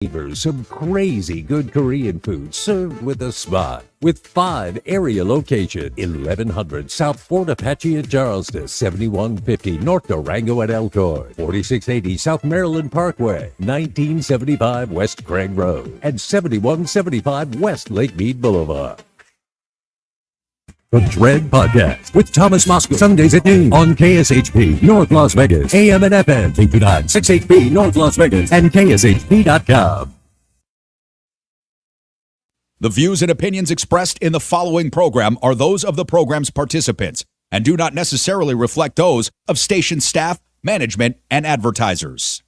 Some crazy good Korean food served with a smile. With 5 area locations: 1100 South Fort Apache at Charleston, 7150 North Durango at Elkhorn, 4680 South Maryland Parkway, 1975 West Craig Road, and 7175 West Lake Mead Boulevard. The Dread Podcast with Thomas Moscow, Sundays at noon on KSHP North Las Vegas, AM and FM, 829-6HP North Las Vegas, and KSHP.com. The views and opinions expressed in the following program are those of the program's participants and do not necessarily reflect those of station staff, management, and advertisers.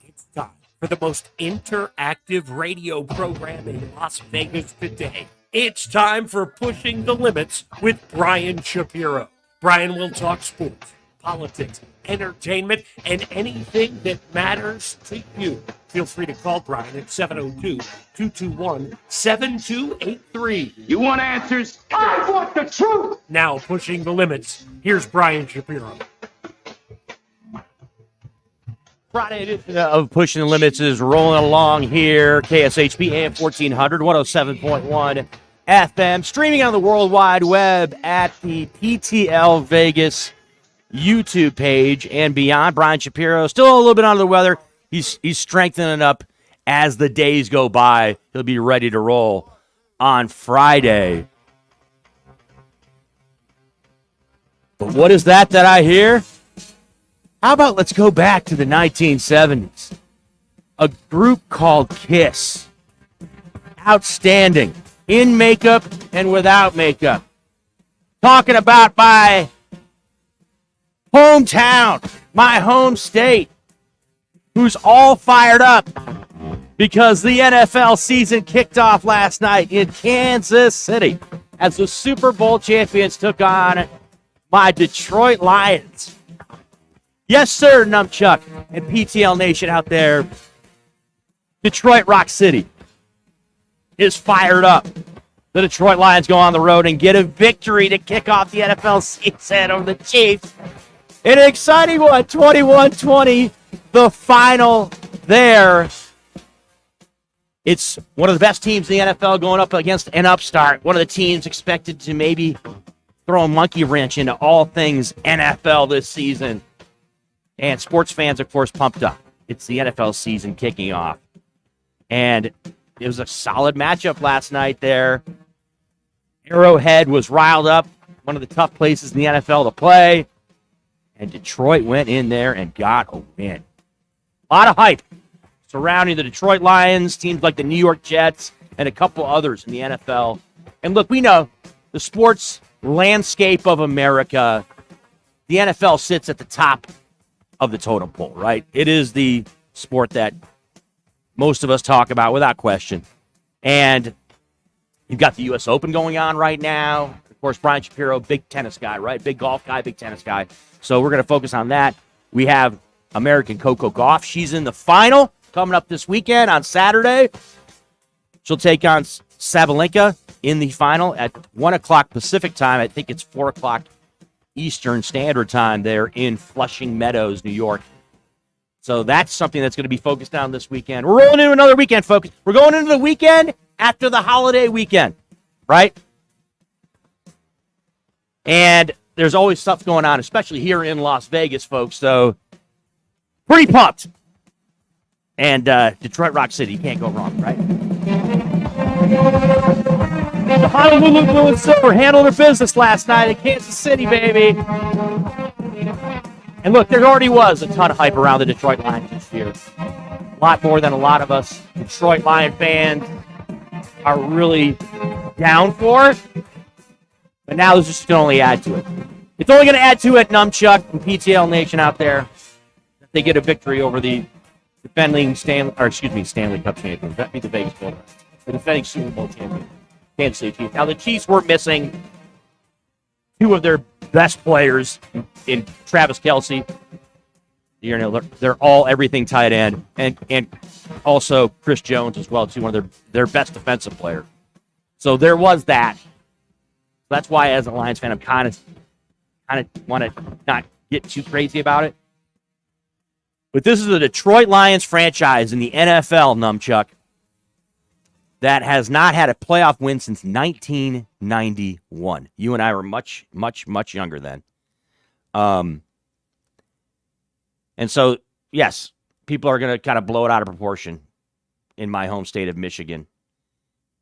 It's time for the most interactive radio program in Las Vegas today. It's time for Pushing the Limits with Brian Shapiro. Brian will talk sports, politics, entertainment, and anything that matters to you. Feel free to call Brian at 702-221-7283. You want answers? I want the truth! Now, Pushing the Limits, here's Brian Shapiro. Friday edition of Pushing the Limits is rolling along here. KSHP AM 1400, 107.1 FM, streaming on the World Wide Web at the PTL Vegas YouTube page and beyond. Brian Shapiro, still a little bit under the weather. He's strengthening up as the days go by. He'll be ready to roll on Friday. But what is that I hear? How about let's go back to the 1970s? A group called Kiss. Outstanding. In makeup and without makeup. Talking about my hometown, my home state, who's all fired up because the NFL season kicked off last night in Kansas City as the Super Bowl champions took on my Detroit Lions. Yes, sir, Numchuck and PTL Nation out there. Detroit Rock City is fired up. The Detroit Lions go on the road and get a victory to kick off the NFL season over the Chiefs. An exciting one, 21-20, the final there. It's one of the best teams in the NFL going up against an upstart. One of the teams expected to maybe throw a monkey wrench into all things NFL this season. And sports fans, of course, pumped up. It's the NFL season kicking off. And it was a solid matchup last night there. Arrowhead was riled up, one of the tough places in the NFL to play. And Detroit went in there and got a win. A lot of hype surrounding the Detroit Lions, teams like the New York Jets, and a couple others in the NFL. And look, we know the sports landscape of America, the NFL sits at the top of the totem pole, right? It is the sport that most of us talk about without question. And you've got the U.S. Open going on right now. Of course, Brian Shapiro, big tennis guy, right? Big golf guy, big tennis guy. So we're going to focus on that. We have American Coco Gauff. She's in the final coming up this weekend on Saturday. She'll take on Sabalenka in the final at 1 o'clock Pacific time. I think it's 4 o'clock Eastern Standard Time there in Flushing Meadows, New York. So that's something that's going to be focused on this weekend. We're rolling into another weekend, folks. We're going into the weekend after the holiday weekend, right? And there's always stuff going on, especially here in Las Vegas, folks. So pretty pumped. And Detroit Rock City, you can't go wrong, right? The Honolulu Blue and Silver handled their business last night in Kansas City, baby. And look, there already was a ton of hype around the Detroit Lions this year. A lot more than a lot of us Detroit Lion fans are really down for. But now this is just going to only add to it. It's only going to add to it, Numchuck and PTL Nation out there, that they get a victory over the defending Stanley Cup champions. That'd be the Vegas Golden Knights. The defending Super Bowl champion, Kansas City Chiefs. Now, the Chiefs were missing two of their best players in Travis Kelce. They're all everything tight end, and also Chris Jones as well, too, one of their best defensive players. So there was that. That's why, as a Lions fan, I'm kind of want to not get too crazy about it. But this is a Detroit Lions franchise in the NFL, Numchuck, that has not had a playoff win since 1991. You and I were much, much, much younger then. And so, yes, people are going to kind of blow it out of proportion in my home state of Michigan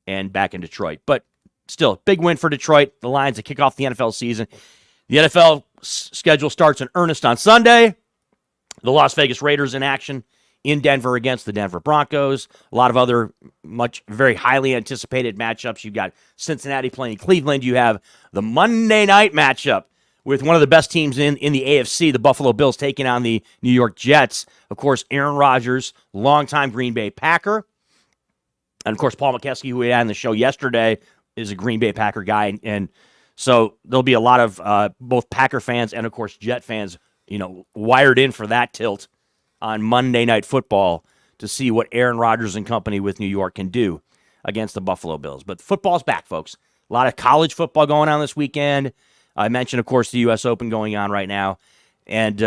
and back in Detroit. But still, big win for Detroit. The Lions to kick off the NFL season. The NFL schedule starts in earnest on Sunday. The Las Vegas Raiders in action in Denver against the Denver Broncos. A lot of other very highly anticipated matchups. You've got Cincinnati playing Cleveland. You have the Monday night matchup with one of the best teams in the AFC, the Buffalo Bills, taking on the New York Jets. Of course, Aaron Rodgers, longtime Green Bay Packer. And, of course, Paul McKeskey, who we had on the show yesterday, is a Green Bay Packer guy. And so there'll be a lot of both Packer fans and, of course, Jet fans, wired in for that tilt on Monday Night Football to see what Aaron Rodgers and company with New York can do against the Buffalo Bills. But football's back, folks. A lot of college football going on this weekend. I mentioned, of course, the U.S. Open going on right now. And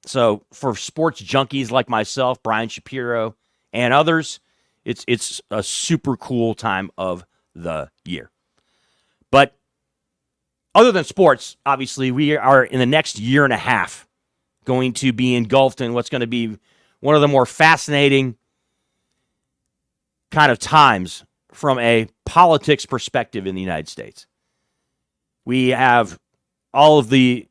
so for sports junkies like myself, Brian Shapiro, and others, it's a super cool time of the year. But other than sports, obviously, we are in the next year and a half going to be engulfed in what's going to be one of the more fascinating kind of times from a politics perspective in the United States. We have all of the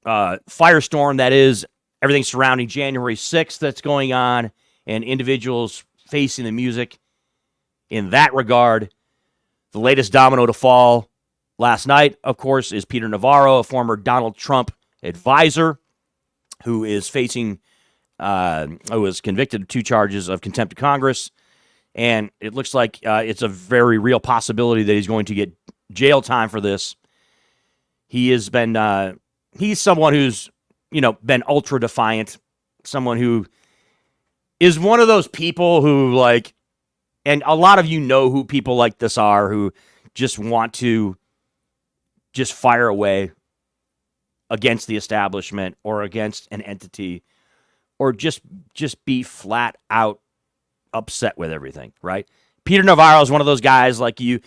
firestorm that is everything surrounding January 6th that's going on, and individuals facing the music in that regard. The latest domino to fall last night, of course, is Peter Navarro, a former Donald Trump advisor who is facing, who was convicted of 2 charges of contempt of Congress. And it looks like it's a very real possibility that he's going to get jail time for this. He has been, he's someone who's, been ultra defiant, someone who is one of those people who and a lot of who people like this are, who just want to just fire away against the establishment or against an entity, or just be flat out upset with everything, right? Peter Navarro is one of those guys you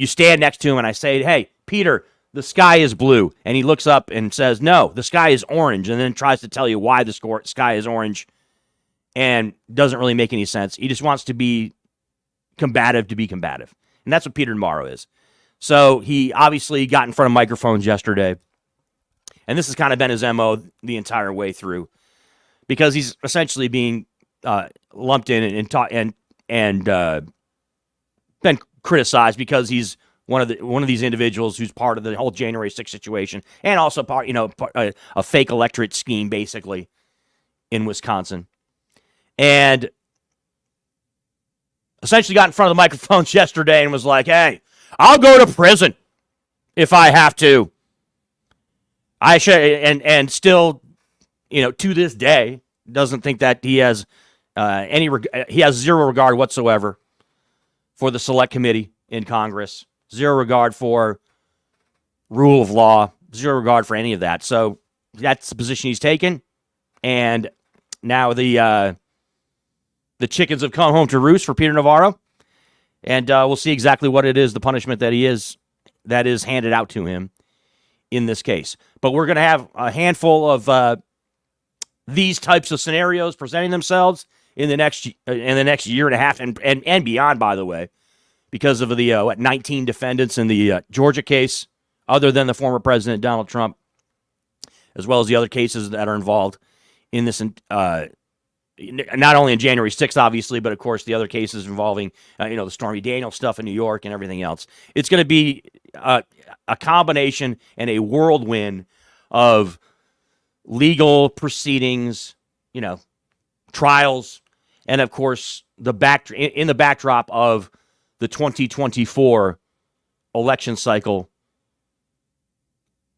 stand next to him and I say, "Hey, Peter, the sky is blue." And he looks up and says, "No, the sky is orange," and then tries to tell you why the sky is orange, and doesn't really make any sense. He just wants to be combative to be combative. And that's what Peter Navarro is. So he obviously got in front of microphones yesterday, and this has kind of been his MO the entire way through, because he's essentially being lumped in and been criticized because he's one of these individuals who's part of the whole January 6th situation, and also part a fake electorate scheme basically in Wisconsin, and essentially got in front of the microphones yesterday and was like, "Hey, I'll go to prison if I have to. I should," and still, to this day, doesn't think that he has he has zero regard whatsoever for the select committee in Congress, zero regard for rule of law, zero regard for any of that. So that's the position he's taken, and now the chickens have come home to roost for Peter Navarro, and we'll see exactly what it is, the punishment that is handed out to him in this case. But we're going to have a handful of these types of scenarios presenting themselves in the next year and a half and beyond, by the way, because of the 19 defendants in the Georgia case, other than the former president Donald Trump, as well as the other cases that are involved in this. Not only in January 6th, obviously, but of course the other cases involving, the Stormy Daniels stuff in New York and everything else. It's going to be a combination and a whirlwind of legal proceedings, trials, and of course in the backdrop of the 2024 election cycle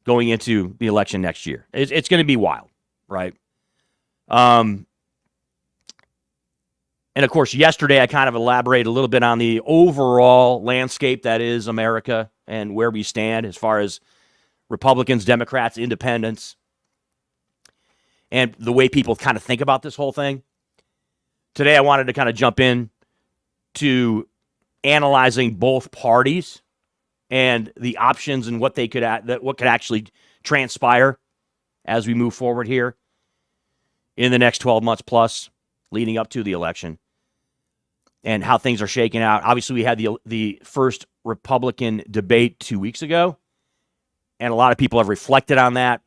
going into the election next year. It's going to be wild, right? And, of course, yesterday I kind of elaborated a little bit on the overall landscape that is America and where we stand as far as Republicans, Democrats, independents. and the way people kind of think about this whole thing. Today, I wanted to kind of jump in to analyzing both parties and the options and what could actually transpire as we move forward here in the next 12 months plus leading up to the election and how things are shaking out. Obviously, we had the first Republican debate 2 weeks ago, and a lot of people have reflected on that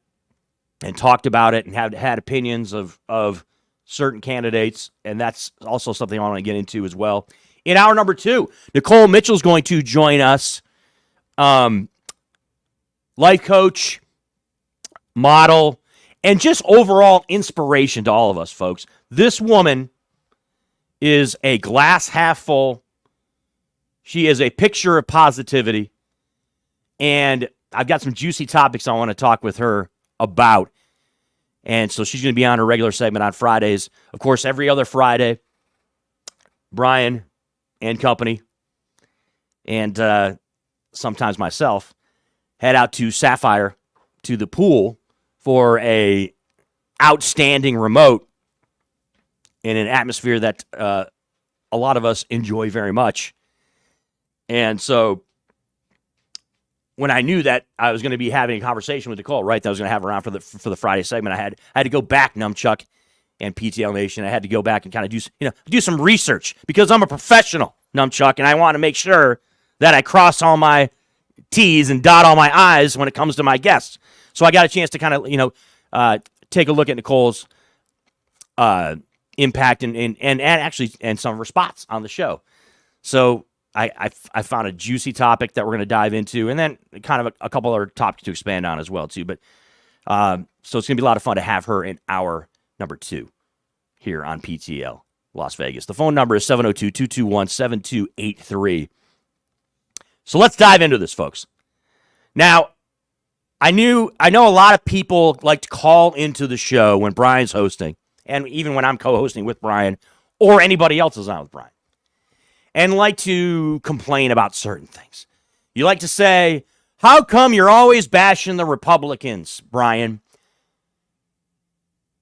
and talked about it and have had opinions of certain candidates, and that's also something I want to get into as well. In hour number 2, Nikole Mitchell's going to join us. Life coach, model, and just overall inspiration to all of us, folks. This woman is a glass half full. She is a picture of positivity. And I've got some juicy topics I want to talk with her about. And so she's going to be on her regular segment on Fridays. Of course, every other Friday, Brian and company, and sometimes myself, head out to Sapphire, to the pool, for a outstanding remote in an atmosphere that a lot of us enjoy very much. And so when I knew that I was going to be having a conversation with Nikole, right, that I was going to have her on for the Friday segment, I had to go back, Numchuck and PTL Nation. I had to go back and kind of do some research because I'm a professional, Numchuck, and I want to make sure that I cross all my T's and dot all my I's when it comes to my guests. So I got a chance to kind of, take a look at Nicole's impact and some of her spots on the show. So I found a juicy topic that we're going to dive into, and then kind of a couple other topics to expand on as well too. But so it's going to be a lot of fun to have her in hour number 2 here on PTL Las Vegas. The phone number is 702-221-7283. So let's dive into this, folks. Now, I know a lot of people like to call into the show when Brian's hosting, and even when I'm co-hosting with Brian, or anybody else is on with Brian, and like to complain about certain things. You like to say, how come you're always bashing the Republicans, Brian?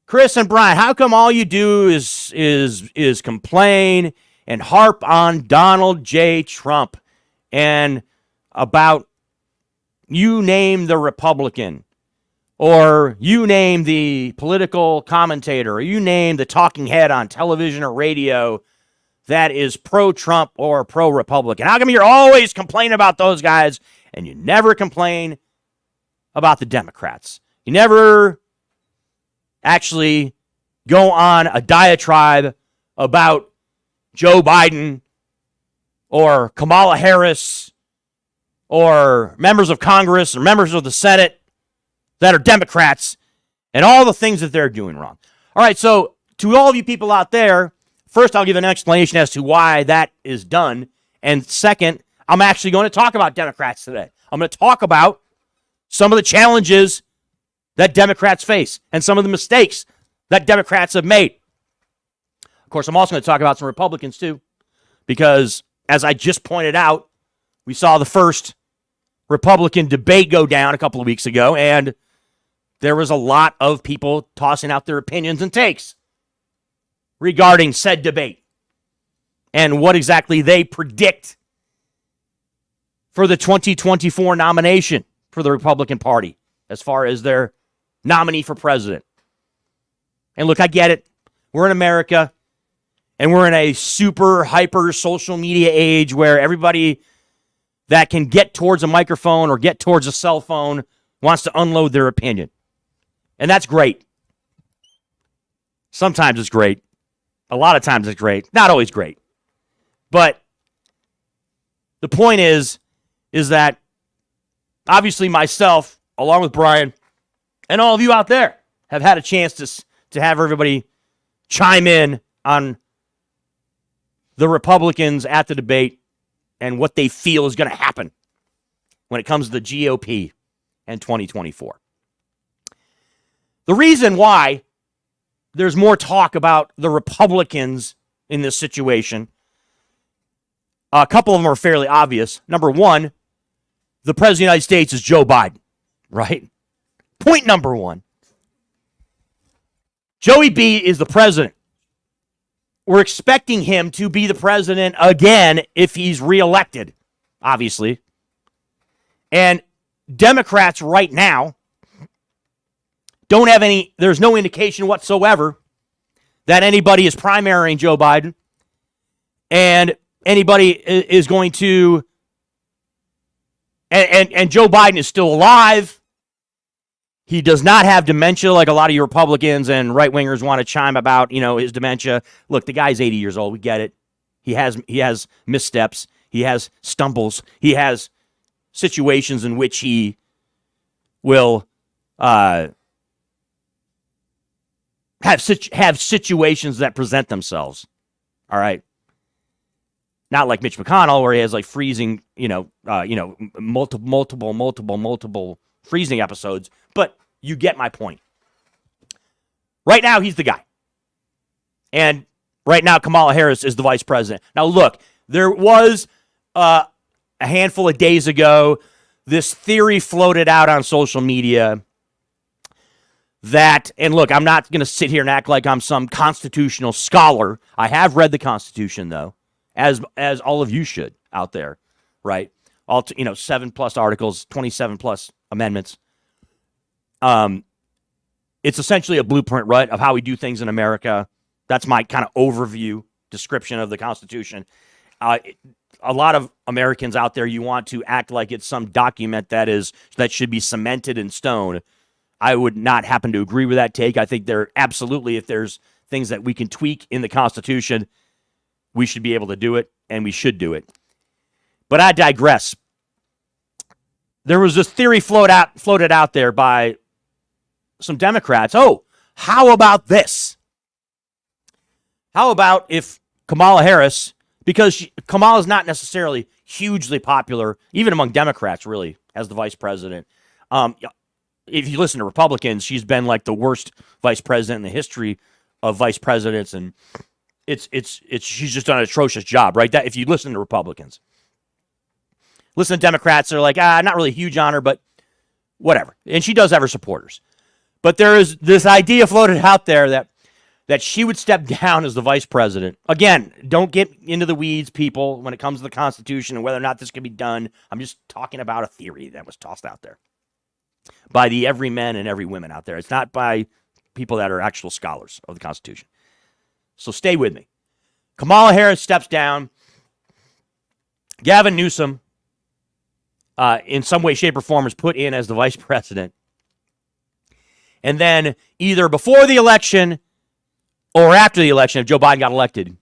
Chris and Brian, how come all you do is complain and harp on Donald J. Trump and about you name the Republican, or you name the political commentator, or you name the talking head on television or radio that is pro-Trump or pro-Republican? How come you're always complaining about those guys and you never complain about the Democrats? You never actually go on a diatribe about Joe Biden or Kamala Harris or members of Congress or members of the Senate that are Democrats and all the things that they're doing wrong. All right, so to all of you people out there, first I'll give an explanation as to why that is done. And second, I'm actually going to talk about Democrats today. I'm going to talk about some of the challenges that Democrats face and some of the mistakes that Democrats have made. Of course, I'm also going to talk about some Republicans too, because as I just pointed out, we saw the first Republican debate go down a couple of weeks ago, and there was a lot of people tossing out their opinions and takes regarding said debate and what exactly they predict for the 2024 nomination for the Republican Party as far as their nominee for president. And look, I get it. We're in America, and we're in a super hyper social media age where everybody that can get towards a microphone or get towards a cell phone wants to unload their opinion. And that's great. Sometimes it's great. A lot of times it's great. Not always great. But the point is that obviously myself, along with Brian, and all of you out there have had a chance to have everybody chime in on the Republicans at the debate and what they feel is going to happen when it comes to the GOP and 2024. The reason why there's more talk about the Republicans in this situation, a couple of them are fairly obvious. Number one, the President of the United States is Joe Biden, right? Point number one. Joey B is the president. We're expecting him to be the president again if he's reelected, obviously. And Democrats right now don't have there's no indication whatsoever that anybody is primarying Joe Biden and anybody is going to, and Joe Biden is still alive. He does not have dementia like a lot of you Republicans and right-wingers want to chime about, his dementia. Look, the guy's 80 years old. We get it. He has missteps. He has stumbles. He has situations in which he will have situations that present themselves. All right. Not like Mitch McConnell, where he has like freezing, multiple freezing episodes. But you get my point. Right now, he's the guy. And right now, Kamala Harris is the vice president. Now, look, there was a handful of days ago, this theory floated out on social media that, and look, I'm not going to sit here and act like I'm some constitutional scholar. I have read the Constitution, though, as all of you should out there, right? 7+ articles, 27+ amendments. It's essentially a blueprint, right, of how we do things in America. That's my kind of overview description of the Constitution. A lot of Americans out there, you want to act like it's some document that should be cemented in stone. I would not happen to agree with that take. I think there absolutely, if there's things that we can tweak in the Constitution, we should be able to do it, and we should do it. But I digress. There was this theory floated out there by some Democrats. Oh, how about this? How about if Kamala Harris, because Kamala is not necessarily hugely popular, even among Democrats, really, as the vice president. If you listen to Republicans, she's been like the worst vice president in the history of vice presidents, and she's just done an atrocious job, right? That if you listen to Republicans, listen to Democrats, they're like, not really huge on her, but whatever. And she does have her supporters. But there is this idea floated out there that she would step down as the vice president. Again, don't get into the weeds, people, when it comes to the Constitution and whether or not this can be done. I'm just talking about a theory that was tossed out there by the every men and every women out there. It's not by people that are actual scholars of the Constitution. So stay with me. Kamala Harris steps down. Gavin Newsom, in some way, shape, or form, is put in as the vice president. And then either before the election or after the election, if Joe Biden got elected,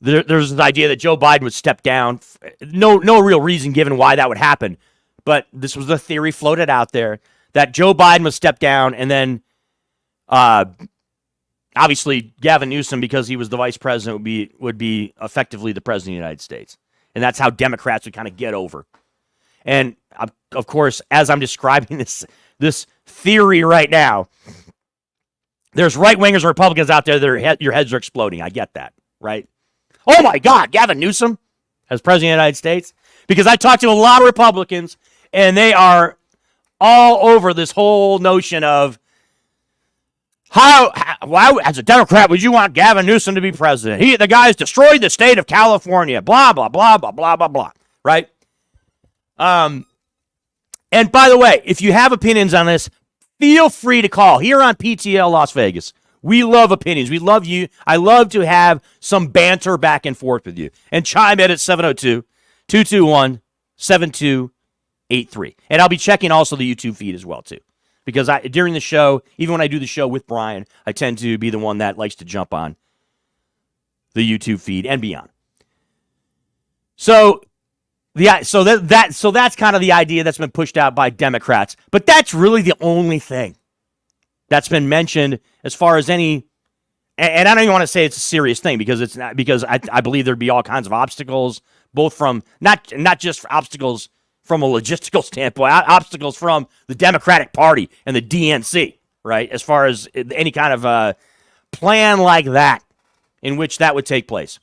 there's this idea that Joe Biden would step down. No real reason given why that would happen. But this was the theory floated out there that Joe Biden would step down, and then obviously Gavin Newsom, because he was the vice president, would be effectively the president of the United States. And that's how Democrats would kind of get over. And of course, as I'm describing this theory right now, there's right-wingers and Republicans out there that your heads are exploding. I get that, right? Oh my God, Gavin Newsom as president of the United States? Because I talked to a lot of Republicans, and they are all over this whole notion of why, as a Democrat, would you want Gavin Newsom to be president? The guy's destroyed the state of California, blah, blah, blah, blah, blah, blah, blah, right? And by the way, if you have opinions on this, feel free to call here on PTL Las Vegas. We love opinions. We love you. I love to have some banter back and forth with you. And chime in at 702-221-7283. And I'll be checking also the YouTube feed as well, too. Because during the show, even when I do the show with Brian, I tend to be the one that likes to jump on the YouTube feed and beyond. So that's kind of the idea that's been pushed out by Democrats. But that's really the only thing that's been mentioned as far as any, and I don't even want to say it's a serious thing because it's not, because I believe there'd be all kinds of obstacles, both from not just obstacles from a logistical standpoint, obstacles from the Democratic Party and the DNC, right? As far as any kind of plan like that in which that would take place.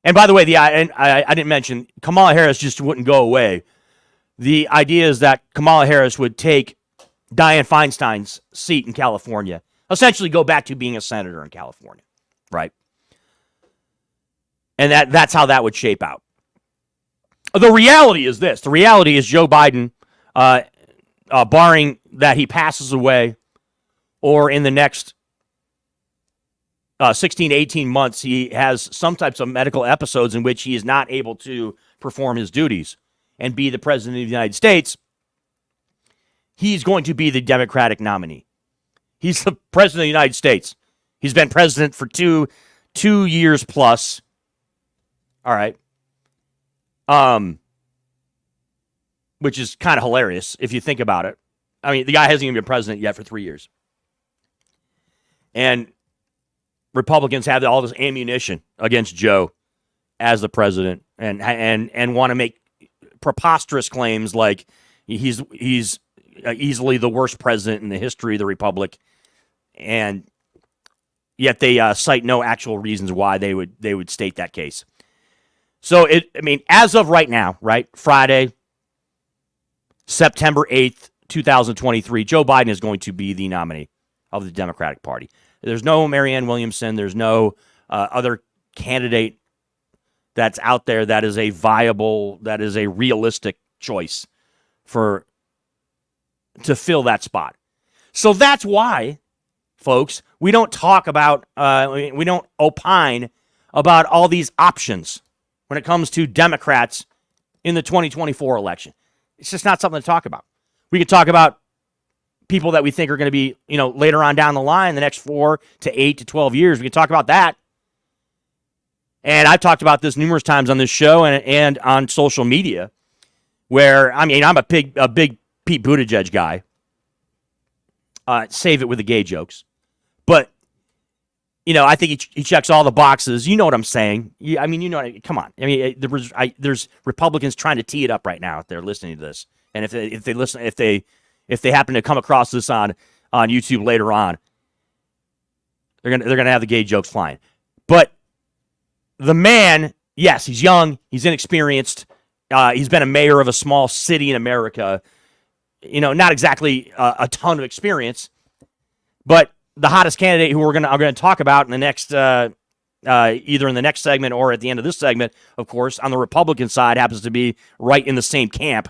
And by the way, I didn't mention Kamala Harris just wouldn't go away. The idea is that Kamala Harris would take Dianne Feinstein's seat in California, essentially go back to being a senator in California, right? And that's how that would shape out. The reality is this. The reality is Joe Biden, barring that he passes away or in the next 16 to 18 months, he has some types of medical episodes in which he is not able to perform his duties and be the president of the United States, he's going to be the Democratic nominee. He's the president of the United States. He's been president for two years plus. All right. Which is kind of hilarious if you think about it. I mean, the guy hasn't even been president yet for 3 years. And Republicans have all this ammunition against Joe as the president and want to make preposterous claims like he's easily the worst president in the history of the republic, and yet they cite no actual reasons why they would state that case. So as of right now, right, Friday, September 8th, 2023, Joe Biden is going to be the nominee of the Democratic Party. There's no Marianne Williamson. There's no other candidate that's out there that is a viable, that is a realistic choice to fill that spot. So that's why, folks, we don't talk about, we don't opine about all these options when it comes to Democrats in the 2024 election. It's just not something to talk about. We could talk about people that we think are going to be, later on down the line, the next 4 to 8 to 12 years. We can talk about that. And I've talked about this numerous times on this show and on social media, where, I'm a big Pete Buttigieg guy. Save it with the gay jokes. But, I think he checks all the boxes. You know what I'm saying. Come on. There's Republicans trying to tee it up right now if they're listening to this. And if they happen to come across this on YouTube later on, they're gonna have the gay jokes flying. But the man, yes, he's young, he's inexperienced, he's been a mayor of a small city in America. Not exactly a ton of experience, but the hottest candidate who I'm gonna talk about in the next either in the next segment or at the end of this segment, of course, on the Republican side, happens to be right in the same camp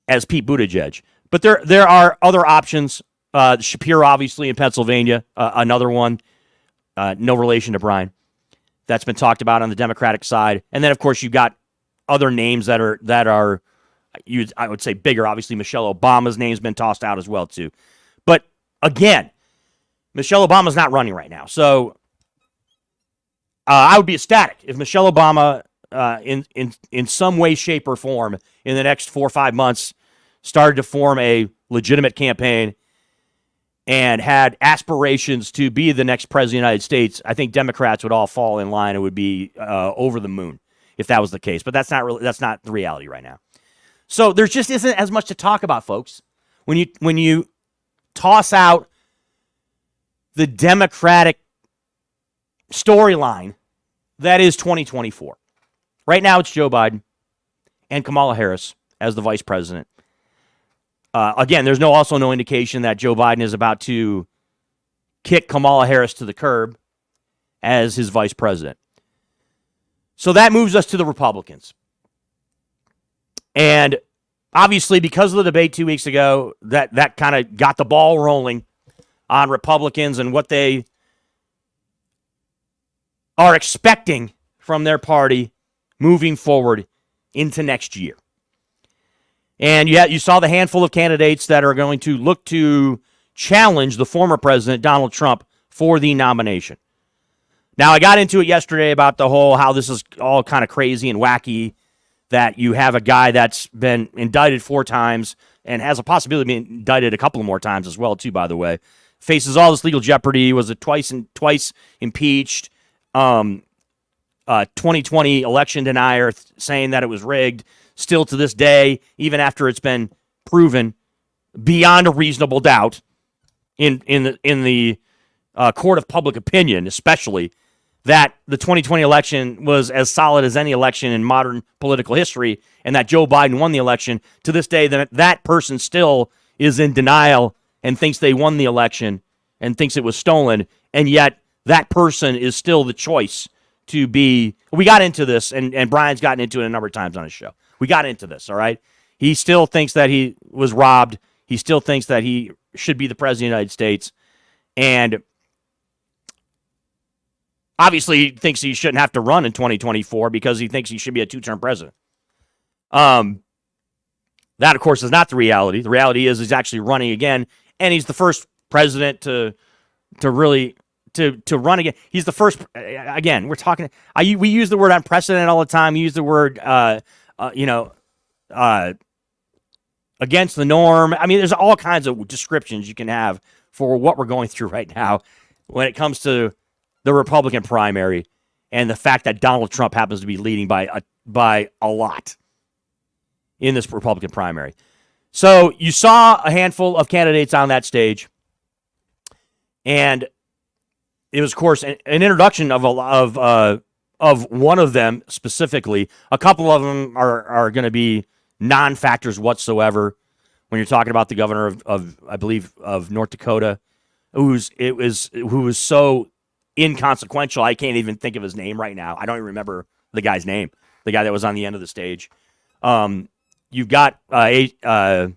as Pete Buttigieg. But there are other options. Shapiro, obviously, in Pennsylvania, another one, no relation to Brian, that's been talked about on the Democratic side. And then, of course, you've got other names that are I would say bigger. Obviously, Michelle Obama's name's been tossed out as well, too. But again, Michelle Obama's not running right now. So I would be ecstatic if Michelle Obama, in some way, shape, or form, in the next 4 or 5 months, started to form a legitimate campaign and had aspirations to be the next president of the United States. I think Democrats would all fall in line and would be over the moon if that was the case. But that's not the reality right now. So there just isn't as much to talk about, folks. When you toss out the Democratic storyline that is 2024. Right now it's Joe Biden and Kamala Harris as the vice president. Again, there's also no indication that Joe Biden is about to kick Kamala Harris to the curb as his vice president. So that moves us to the Republicans. And obviously, because of the debate 2 weeks ago, that kind of got the ball rolling on Republicans and what they are expecting from their party moving forward into next year. And you saw the handful of candidates that are going to look to challenge the former president, Donald Trump, for the nomination. Now, I got into it yesterday about the whole how this is all kind of crazy and wacky, that you have a guy that's been indicted 4 times and has a possibility of being indicted a couple more times as well, too, by the way. Faces all this legal jeopardy, was twice impeached, 2020 election denier, saying that it was rigged. Still to this day, even after it's been proven beyond a reasonable doubt in the court of public opinion, especially, that the 2020 election was as solid as any election in modern political history, and that Joe Biden won the election, to this day, that person still is in denial and thinks they won the election and thinks it was stolen, and yet that person is still the choice to be. We got into this, and Brian's gotten into it a number of times on his show. We got into this, all right? He still thinks that he was robbed. He still thinks that he should be the president of the United States. And obviously he thinks he shouldn't have to run in 2024 because he thinks he should be a two-term president. That, of course, is not the reality. The reality is he's actually running again, and he's the first president to really run again. He's the first. Again, we're talking. We use the word unprecedented all the time. We use the word, against the norm. I mean, there's all kinds of descriptions you can have for what we're going through right now when it comes to the Republican primary and the fact that Donald Trump happens to be leading by a lot in this Republican primary. So you saw a handful of candidates on that stage, and it was, of course, an introduction of one of them specifically. A couple of them are going to be non-factors whatsoever when you're talking about the governor of I believe of North Dakota, who was so inconsequential I can't even think of his name right now. I don't even remember the guy's name. The guy that was on the end of the stage. You've got Asa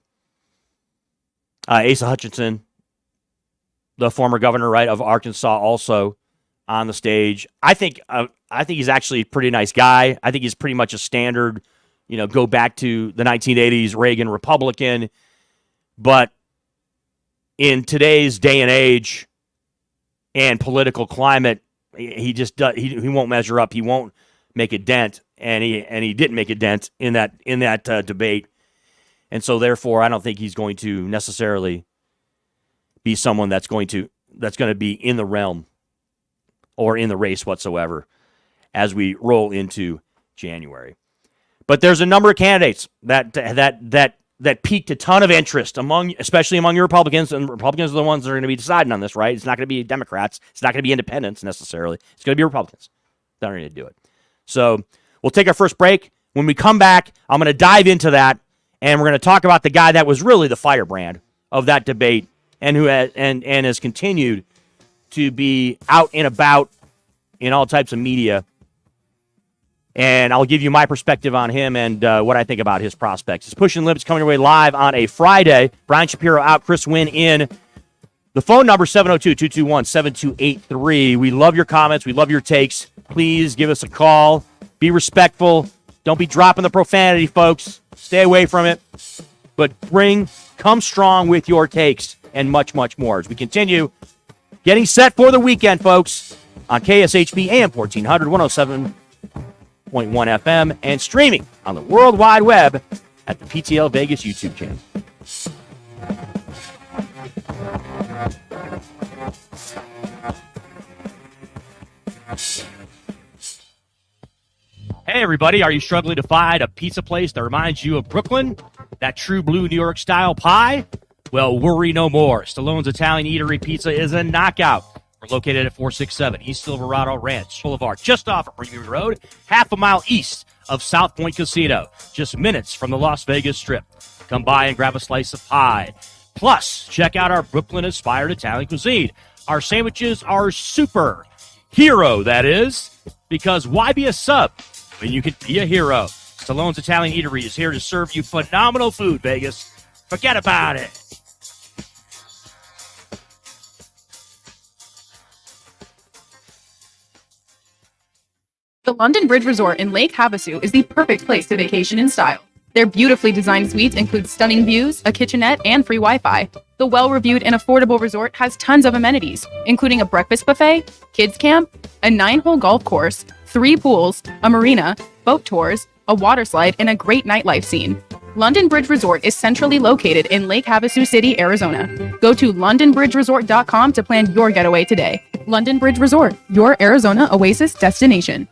Hutchinson, the former governor, right, of Arkansas, also on the stage. I think he's actually a pretty nice guy. I think he's pretty much a standard, go back to the 1980s Reagan Republican. But in today's day and age and political climate, he won't measure up. He won't make a dent, and he didn't make a dent in that debate. And so therefore, I don't think he's going to necessarily be someone that's going to be in the realm or in the race whatsoever as we roll into January. But there's a number of candidates that piqued a ton of interest especially among your Republicans, and Republicans are the ones that are going to be deciding on this, right? It's not going to be Democrats. It's not going to be independents necessarily. It's going to be Republicans that are going to do it. So we'll take our first break. When we come back, I'm going to dive into that, and we're going to talk about the guy that was really the firebrand of that debate and who has continued to be out and about in all types of media. And I'll give you my perspective on him and what I think about his prospects. It's Pushing Limits coming your way live on a Friday. Brian Shapiro out, Chris Winn in. The phone number, 702-221-7283. We love your comments. We love your takes. Please give us a call. Be respectful. Don't be dropping the profanity, folks. Stay away from it. But come strong with your takes and much, much more as we continue getting set for the weekend, folks, on KSHB AM 1400, 107.1 FM, and streaming on the World Wide Web at the PTL Vegas YouTube channel. Hey, everybody. Are you struggling to find a pizza place that reminds you of Brooklyn? That true blue New York style pie? Well, worry no more. Stallone's Italian Eatery Pizza is a knockout. We're located at 467 East Silverado Ranch Boulevard, just off of Premium Road, half a mile east of South Point Casino, just minutes from the Las Vegas Strip. Come by and grab a slice of pie. Plus, check out our Brooklyn-inspired Italian cuisine. Our sandwiches are super. Hero, that is. Because why be a sub when you can be a hero? Stallone's Italian Eatery is here to serve you phenomenal food, Vegas. Forget about it. The London Bridge Resort in Lake Havasu is the perfect place to vacation in style. Their beautifully designed suites include stunning views, a kitchenette, and free Wi-Fi. The well-reviewed and affordable resort has tons of amenities, including a breakfast buffet, kids camp, a 9-hole golf course, 3 pools, a marina, boat tours, a water slide, and a great nightlife scene. London Bridge Resort is centrally located in Lake Havasu City, Arizona. Go to londonbridgeresort.com to plan your getaway today. London Bridge Resort, your Arizona oasis destination.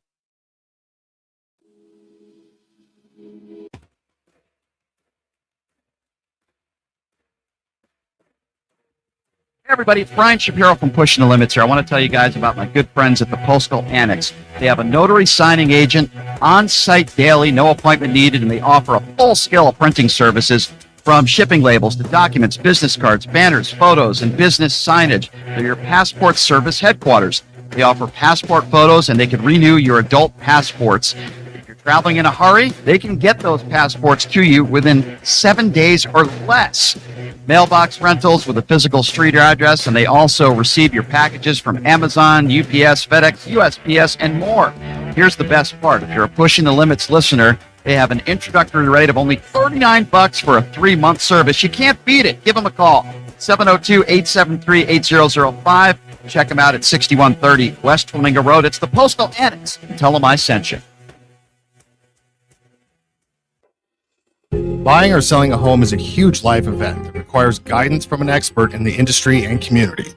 Hey everybody, it's Brian Shapiro from Pushing the Limits here. I want to tell you guys about my good friends at the Postal Annex. They have a notary signing agent on site daily, no appointment needed, and they offer a full scale of printing services From shipping labels to documents, business cards, banners, photos, and business signage, they're your passport service headquarters. They offer passport photos, and they can renew your adult passports. If you're traveling in a hurry, they can get those passports to you within 7 days or less. Mailbox rentals with a physical street address, and they also receive your packages from Amazon, UPS, FedEx, USPS, and more. Here's the best part. If you're a Pushing the Limits listener, they have an introductory rate of only $39 for a 3-month service. You can't beat it. Give them a call, 702-873-8005. Check them out at 6130 West Flamingo Road. It's the Postal Annex. Tell them I sent you. Buying or selling a home is a huge life event that requires guidance from an expert in the industry and community.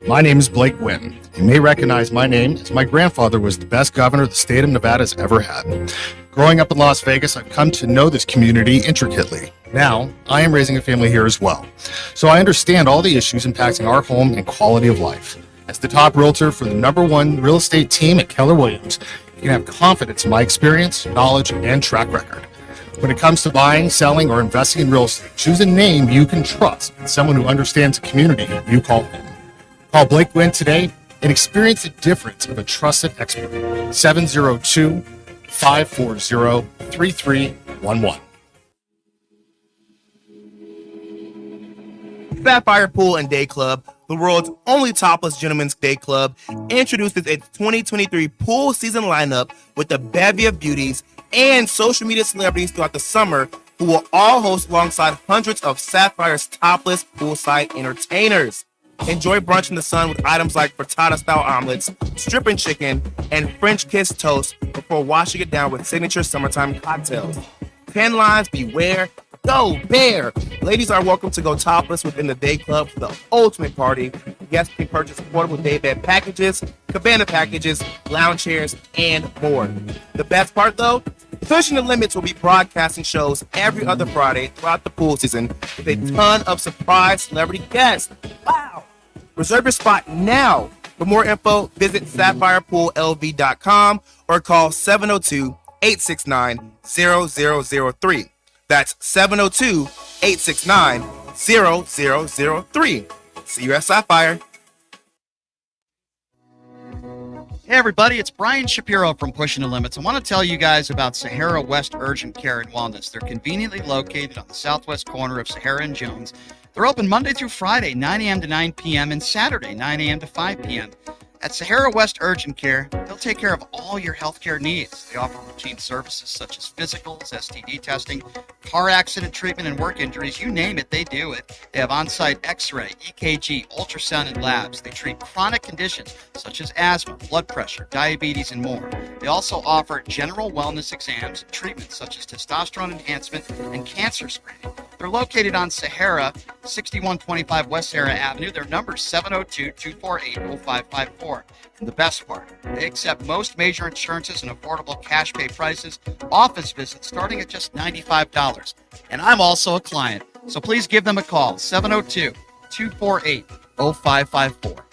My name is Blake Winn. You may recognize my name as my grandfather was the best governor the state of Nevada has ever had. Growing up in Las Vegas, I've come to know this community intricately. Now, I am raising a family here as well, so I understand all the issues impacting our home and quality of life. As the top realtor for the #1 real estate team at Keller Williams, you can have confidence in my experience, knowledge, and track record. When it comes to buying, selling, or investing in real estate, choose a name you can trust and someone who understands the community you call home. Call Blake Winn today and experience the difference of a trusted expert. 702-540-3311. Sapphire Pool and Day Club, the world's only topless gentlemen's day club, introduces its 2023 pool season lineup with a bevy of beauties and social media celebrities throughout the summer who will all host alongside hundreds of Sapphire's topless poolside entertainers. Enjoy brunch in the sun with items like frittata-style omelets, stripping chicken, and French kiss toast before washing it down with signature summertime cocktails. 10 lines, beware. Go Bear! Ladies are welcome to go topless within the day club for the ultimate party. Guests can purchase affordable day bed packages, cabana packages, lounge chairs, and more. The best part though? Pushing the Limits will be broadcasting shows every other Friday throughout the pool season with a ton of surprise celebrity guests. Wow! Reserve your spot now. For more info, visit sapphirepoolLV.com or call 702-869-0003. That's 702-869-0003. See you at Sapphire. Hey everybody, it's Brian Shapiro from Pushing the Limits. I want to tell you guys about Sahara West Urgent Care and Wellness. They're conveniently located on the southwest corner of Sahara and Jones. They're open Monday through Friday, 9 a.m. to 9 p.m. and Saturday, 9 a.m. to 5 p.m. At Sahara West Urgent Care, they'll take care of all your healthcare needs. They offer routine services such as physicals, STD testing, car accident treatment, and work injuries. You name it, they do it. They have on-site x-ray, EKG, ultrasound, and labs. They treat chronic conditions such as asthma, blood pressure, diabetes, and more. They also offer general wellness exams and treatments such as testosterone enhancement and cancer screening. They're located on Sahara, 6125 West Sahara Avenue. Their number is 702-248-0554. And the best part, they accept most major insurances and affordable cash pay prices, office visits starting at just $95. And I'm also a client, so please give them a call, 702-248-0554.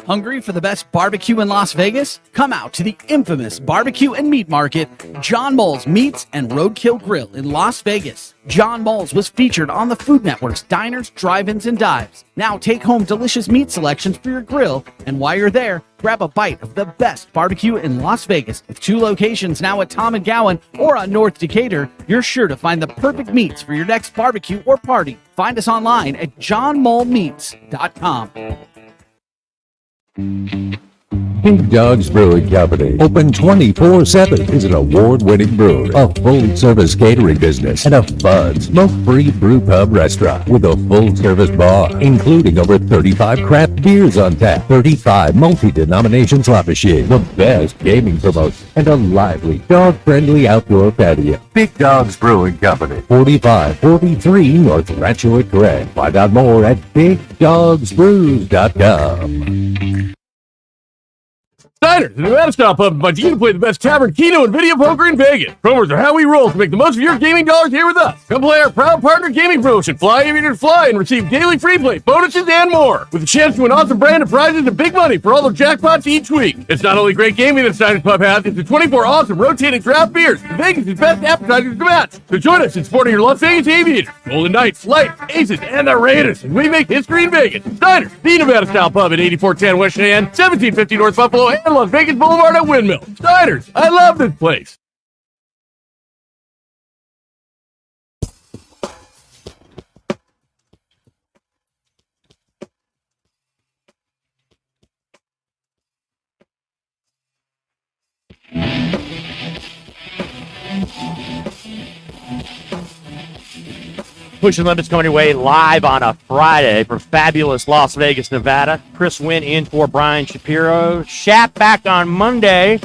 Hungry for the best barbecue in Las Vegas? Come out to the infamous barbecue and meat market, John Mole's Meats and Roadkill Grill in Las Vegas. John Mole's was featured on the Food Network's Diners, Drive-Ins, and Dives. Now take home delicious meat selections for your grill, and while you're there, grab a bite of the best barbecue in Las Vegas. With 2 locations now at Tom and Gowan or on North Decatur, you're sure to find the perfect meats for your next barbecue or party. Find us online at johnmolemeats.com. Big Dogs Brewing Company, open 24/7, is an award-winning brewery, a full-service catering business, and a fun, smoke-free brew pub restaurant with a full-service bar, including over 35 craft beers on tap, 35 multi-denomination slot machines, the best gaming promotion, and a lively, dog-friendly outdoor patio. Big Dogs Brewing Company, 4543 North Rancho Craig. Find out more at BigDogsBrews.com. Diners, the Nevada style pub invites you to play the best tavern, keno, and video poker in Vegas. Promos are how we roll to make the most of your gaming dollars here with us. Come play our proud partner gaming promotion, Fly Aviator Fly, and receive daily free play, bonuses, and more. With a chance to win awesome brand of prizes and big money for all the jackpots each week. It's not only great gaming that Diners Pub has, it's the 24 awesome rotating draft beers, and Vegas' best appetizers to match. So join us in supporting your Las Vegas Aviators, Golden Knights, Lights, Aces, and the Raiders, and we make history in Vegas. Diners, the Nevada style pub at 8410 West Cheyenne, 1750 North Buffalo, and Las Vegas Boulevard at Windmill. Diners, I love this place. Pushing Limits coming your way live on a Friday from fabulous Las Vegas, Nevada. Chris Winn in for Brian Shapiro. Shap back on Monday.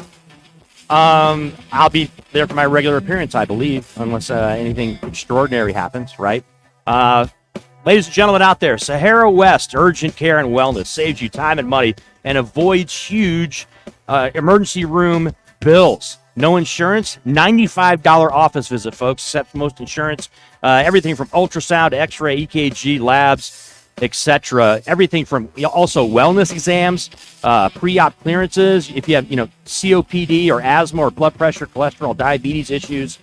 I'll be there for my regular appearance, I believe, unless anything extraordinary happens, right? Ladies and gentlemen out there, Sahara West Urgent Care and Wellness saves you time and money and avoids huge emergency room bills. No insurance, $95 office visit, folks, except most insurance. Everything from ultrasound, x-ray, EKG, labs, etc. Everything from also wellness exams, pre-op clearances. If you have, COPD or asthma or blood pressure, cholesterol, diabetes issues,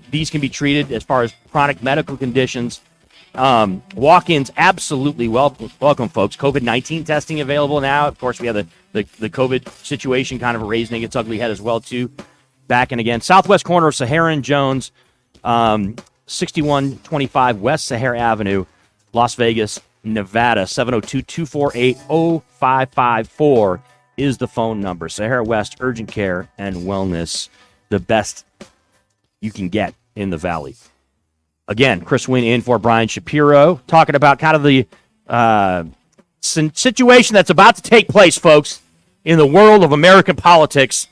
these can be treated as far as chronic medical conditions. Walk-ins absolutely welcome, folks. COVID-19 testing available now. Of course, we have the COVID situation kind of raising its ugly head as well, too. Back and again. Southwest corner of Sahara and Jones, 6125 West Sahara Avenue, Las Vegas, Nevada. 702-248-0554 is the phone number. Sahara West Urgent Care and Wellness, the best you can get in the Valley. Again, Chris Winn in for Brian Shapiro, talking about kind of the situation that's about to take place, folks, in the world of American politics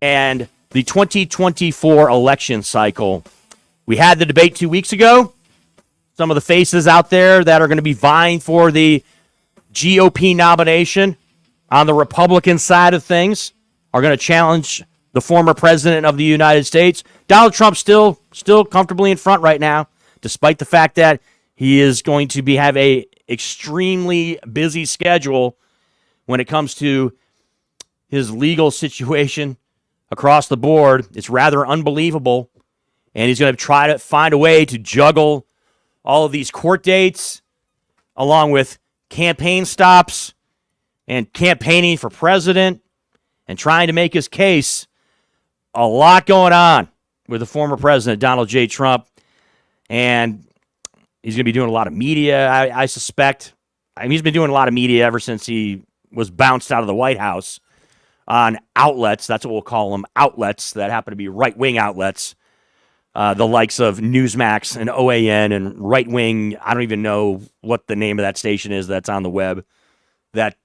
and the 2024 election cycle. We had the debate 2 weeks ago. Some of the faces out there that are going to be vying for the GOP nomination on the Republican side of things are going to challenge the former president of the United States. Donald Trump still comfortably in front right now, despite the fact that he is going to have a extremely busy schedule when it comes to his legal situation across the board. It's rather unbelievable, and he's going to try to find a way to juggle all of these court dates along with campaign stops and campaigning for president and trying to make his case. A lot going on with the former president, Donald J. Trump, and he's going to be doing a lot of media, I suspect. He's been doing a lot of media ever since he was bounced out of the White House on outlets. That's what we'll call them, outlets that happen to be right-wing outlets, the likes of Newsmax and OAN and right-wing. I don't even know what the name of that station is that's on the web that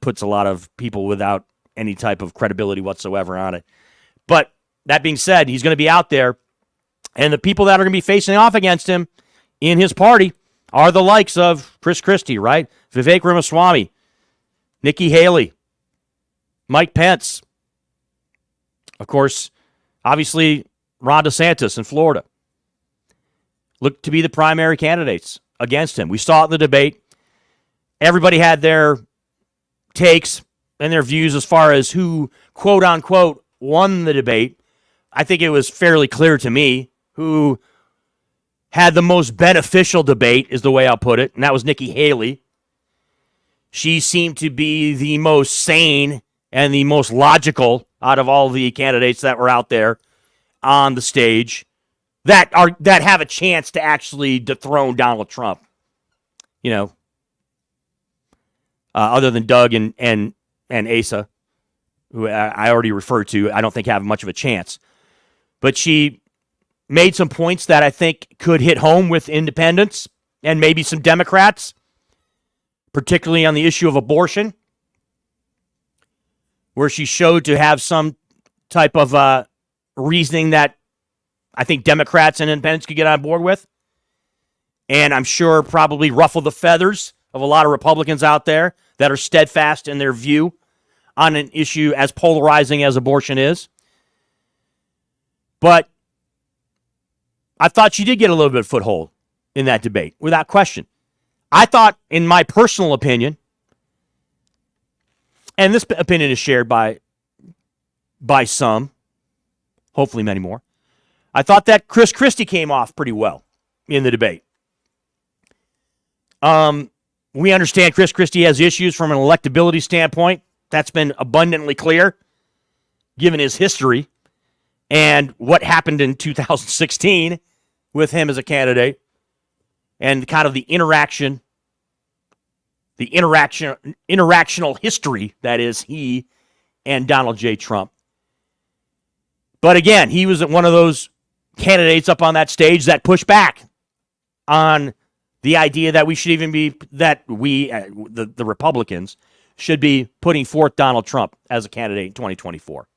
puts a lot of people without any type of credibility whatsoever on it. But that being said, he's going to be out there, and the people that are going to be facing off against him in his party are the likes of Chris Christie, right? Vivek Ramaswamy, Nikki Haley, Mike Pence. Of course, obviously, Ron DeSantis in Florida look to be the primary candidates against him. We saw it in the debate. Everybody had their takes and their views as far as who, quote unquote, won the debate. I think it was fairly clear to me who had the most beneficial debate, is the way I'll put it, and that was Nikki Haley. She seemed to be the most sane and the most logical out of all the candidates that were out there on the stage that have a chance to actually dethrone Donald Trump. Other than Doug and Asa, who I already referred to, I don't think have much of a chance. But she made some points that I think could hit home with independents and maybe some Democrats, particularly on the issue of abortion, where she showed to have some type of reasoning that I think Democrats and independents could get on board with. And I'm sure probably ruffle the feathers of a lot of Republicans out there that are steadfast in their view on an issue as polarizing as abortion is. But I thought she did get a little bit of foothold in that debate, without question. I thought, in my personal opinion, and this opinion is shared by some, hopefully many more, I thought that Chris Christie came off pretty well in the debate. We understand Chris Christie has issues from an electability standpoint. That's been abundantly clear, given his history and what happened in 2016 with him as a candidate and kind of the interactional history that is he and Donald J. Trump. But again, he was one of those candidates up on that stage that pushed back on the idea that we should even be, that we, the Republicans, should be putting forth Donald Trump as a candidate in 2024.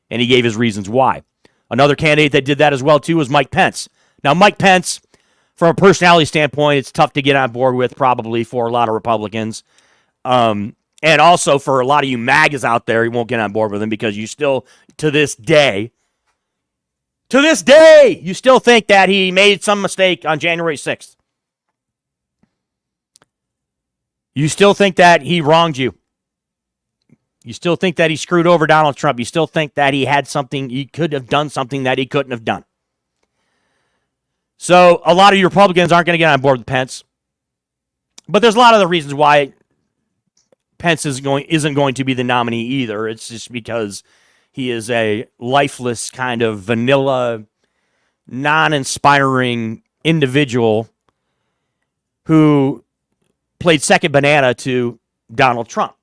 And he gave his reasons why. Another candidate that did that as well, too, was Mike Pence. Now, Mike Pence, from a personality standpoint, it's tough to get on board with probably for a lot of Republicans. And also for a lot of you MAGAs out there, you won't get on board with him because you still, to this day, you still think that he made some mistake on January 6th. You still think that he wronged you. You still think that he screwed over Donald Trump. You still think that he had something, he could have done something that he couldn't have done. So a lot of you Republicans aren't going to get on board with Pence. But there's a lot of the reasons why Pence isn't going to be the nominee either. It's just because he is a lifeless, kind of vanilla, non-inspiring individual who played second banana to Donald Trump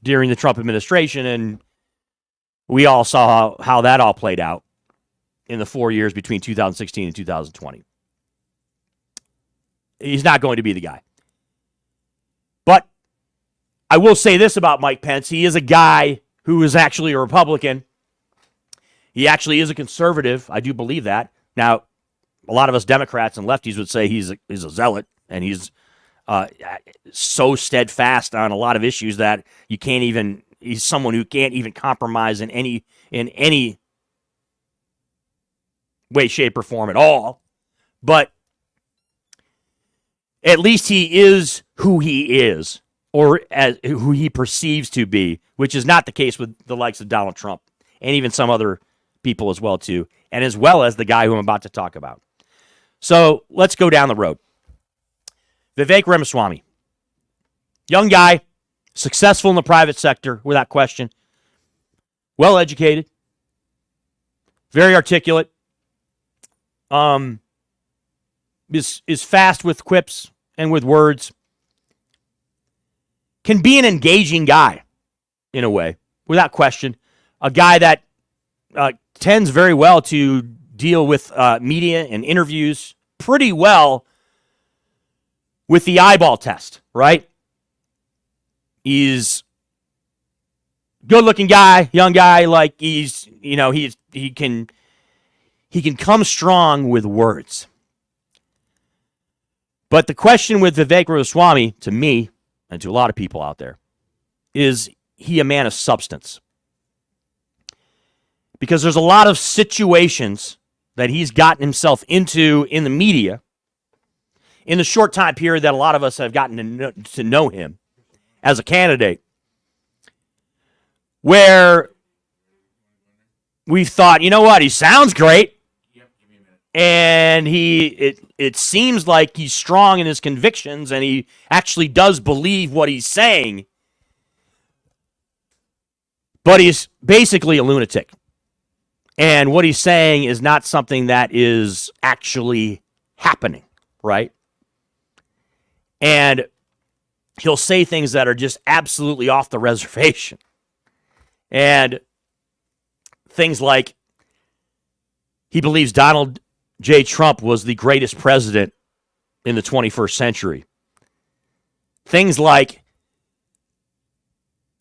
during the Trump administration, and we all saw how that all played out in the 4 years between 2016 and 2020. He's not going to be the guy. But I will say this about Mike Pence. He is a guy who is actually a Republican. He actually is a conservative. I do believe that. Now, a lot of us Democrats and lefties would say he's a zealot, and he's so steadfast on a lot of issues that you can't even, he's someone who can't even compromise in any way, shape, or form at all. But at least he is who he is, or as who he perceives to be, which is not the case with the likes of Donald Trump and even some other people as well too, and as well as the guy who I'm about to talk about. So let's go down the road. Vivek Ramaswamy, young guy, successful in the private sector without question, well educated, very articulate, is fast with quips and with words, can be an engaging guy in a way, without question, a guy that tends very well to deal with media and interviews pretty well with the eyeball test, right? He's good-looking guy, young guy, like he can come strong with words. But the question with Vivek Ramaswamy, to me, and to a lot of people out there, is he a man of substance? Because there's a lot of situations that he's gotten himself into in the media in the short time period that a lot of us have gotten to know him as a candidate, where we thought, you know what, he sounds great, and it seems like he's strong in his convictions, and he actually does believe what he's saying, but he's basically a lunatic. And what he's saying is not something that is actually happening, right? And he'll say things that are just absolutely off the reservation. And things like he believes Donald J. Trump was the greatest president in the 21st century. Things like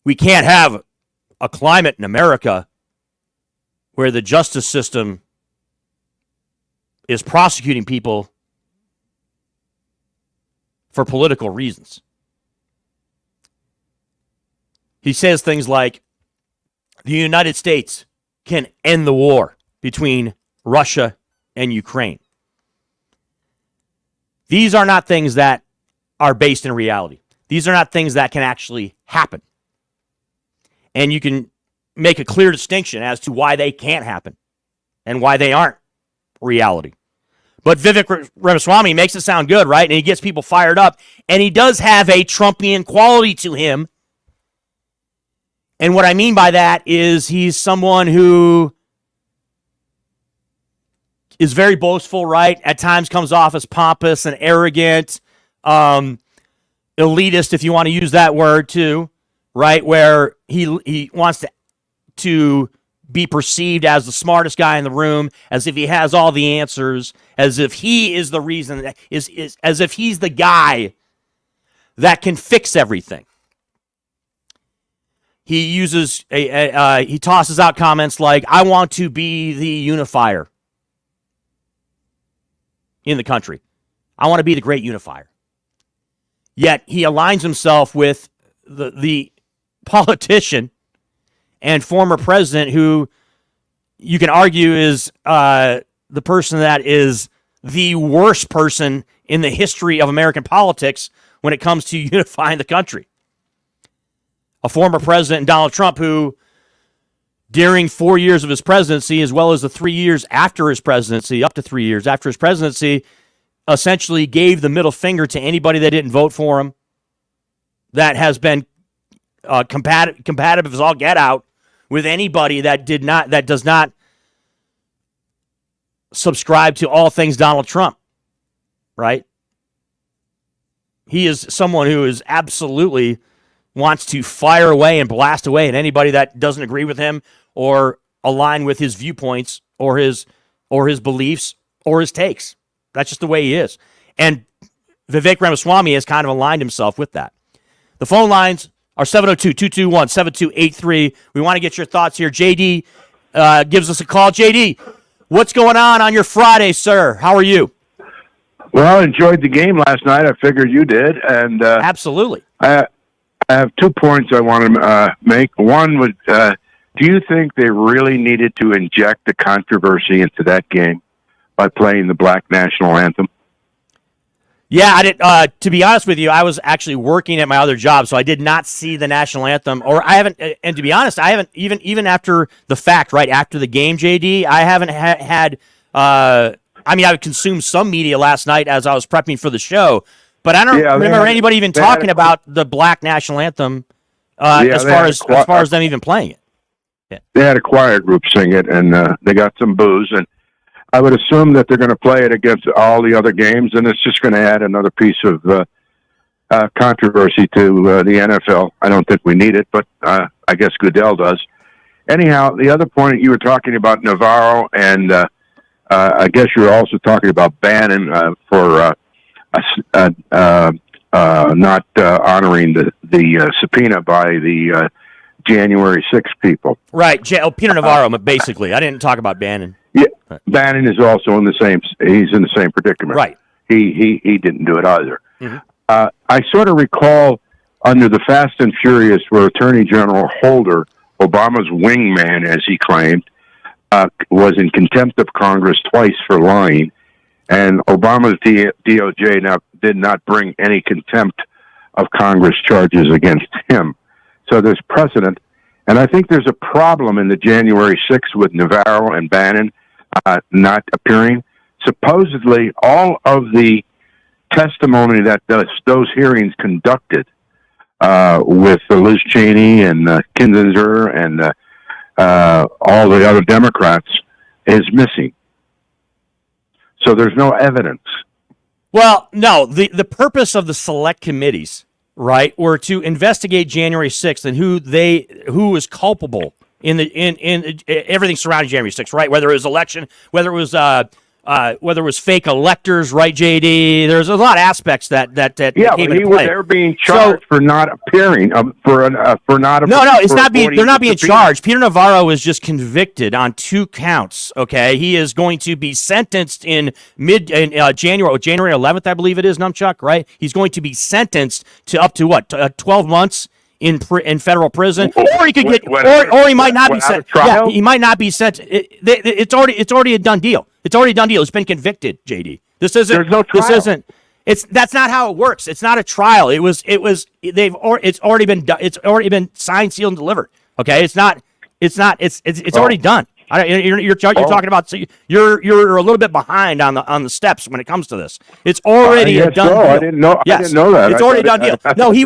we can't have a climate in America where the justice system is prosecuting people for political reasons. He says things like, the United States can end the war between Russia and Ukraine. These are not things that are based in reality. These are not things that can actually happen. And you can make a clear distinction as to why they can't happen and why they aren't reality. But Vivek Ramaswamy makes it sound good, right? And he gets people fired up. And he does have a Trumpian quality to him. And what I mean by that is he's someone who is very boastful, right? At times comes off as pompous and arrogant, elitist, if you want to use that word too, right? Where he wants to be perceived as the smartest guy in the room, as if he has all the answers, as if he is the reason, as if he's the guy that can fix everything. He uses he tosses out comments like, I want to be the unifier in the country. I want to be the great unifier. Yet he aligns himself with the politician and former president who you can argue is the person that is the worst person in the history of American politics when it comes to unifying the country. A former president, Donald Trump, who during 4 years of his presidency, as well as the 3 years after his presidency, up to 3 years after his presidency, essentially gave the middle finger to anybody that didn't vote for him, that has been compatible as all get out with anybody that does not subscribe to all things Donald Trump, right? He is someone who is absolutely wants to fire away and blast away at anybody that doesn't agree with him or align with his viewpoints or his beliefs or his takes. That's just the way he is. And Vivek Ramaswamy has kind of aligned himself with that. The phone lines are 702-221-7283. We want to get your thoughts here. JD gives us a call. JD, what's going on your Friday, sir? How are you? Well, I enjoyed the game last night. I figured you did. And absolutely. I have 2 points I want to make. One was, do you think they really needed to inject the controversy into that game by playing the Black National Anthem? Yeah, I did. To be honest with you, I was actually working at my other job, so I did not see the national anthem. Or I haven't. And to be honest, I haven't even after the fact, right after the game, JD. I haven't had. I mean, I consumed some media last night as I was prepping for the show, but I don't remember anybody even talking about the Black National Anthem as far as them even playing it. Yeah. They had a choir group sing it, and they got some boos. And I would assume that they're going to play it against all the other games, and it's just going to add another piece of controversy to the NFL. I don't think we need it, but I guess Goodell does. Anyhow, the other point you were talking about Navarro, and I guess you were also talking about Bannon for not honoring the subpoena by the January 6th people. Right, Peter Navarro, basically. I didn't talk about Bannon. Yeah, Bannon is also in the same. He's in the same predicament. Right. He didn't do it either. Mm-hmm. I sort of recall under the Fast and Furious, where Attorney General Holder, Obama's wingman, as he claimed, was in contempt of Congress twice for lying, and Obama's DOJ now did not bring any contempt of Congress charges against him. So there's precedent, and I think there's a problem in the January 6th with Navarro and Bannon not appearing. Supposedly, all of the testimony that those hearings conducted with Liz Cheney and Kinzinger and all the other Democrats is missing. So there's no evidence. Well, no, the purpose of the select committees, right, were to investigate January 6th and who was culpable in everything surrounding January 6th, right? Whether it was election, whether it was whether it was fake electors, right, JD? There's a lot of aspects that came into play. They're being charged for not appearing, for not. No, it's not being. They're not being charged. Peter Navarro is just convicted on 2 counts. Okay, he is going to be sentenced in January 11th, I believe it is. Numchuck, right? He's going to be sentenced to up to what 12 months in federal prison, or he could get, or he might not be sent. Yeah, he might not be sent. It's already a done deal. It's already a done deal. It's been convicted, JD. This isn't. There's no trial. This isn't. That's not how it works. It's not a trial. It's already been signed, sealed, and delivered. Okay, it's already done. You're talking about. So you're a little bit behind on the steps when it comes to this. It's already a done deal. I didn't know. Yes, I didn't know that. It's already a done deal. No, he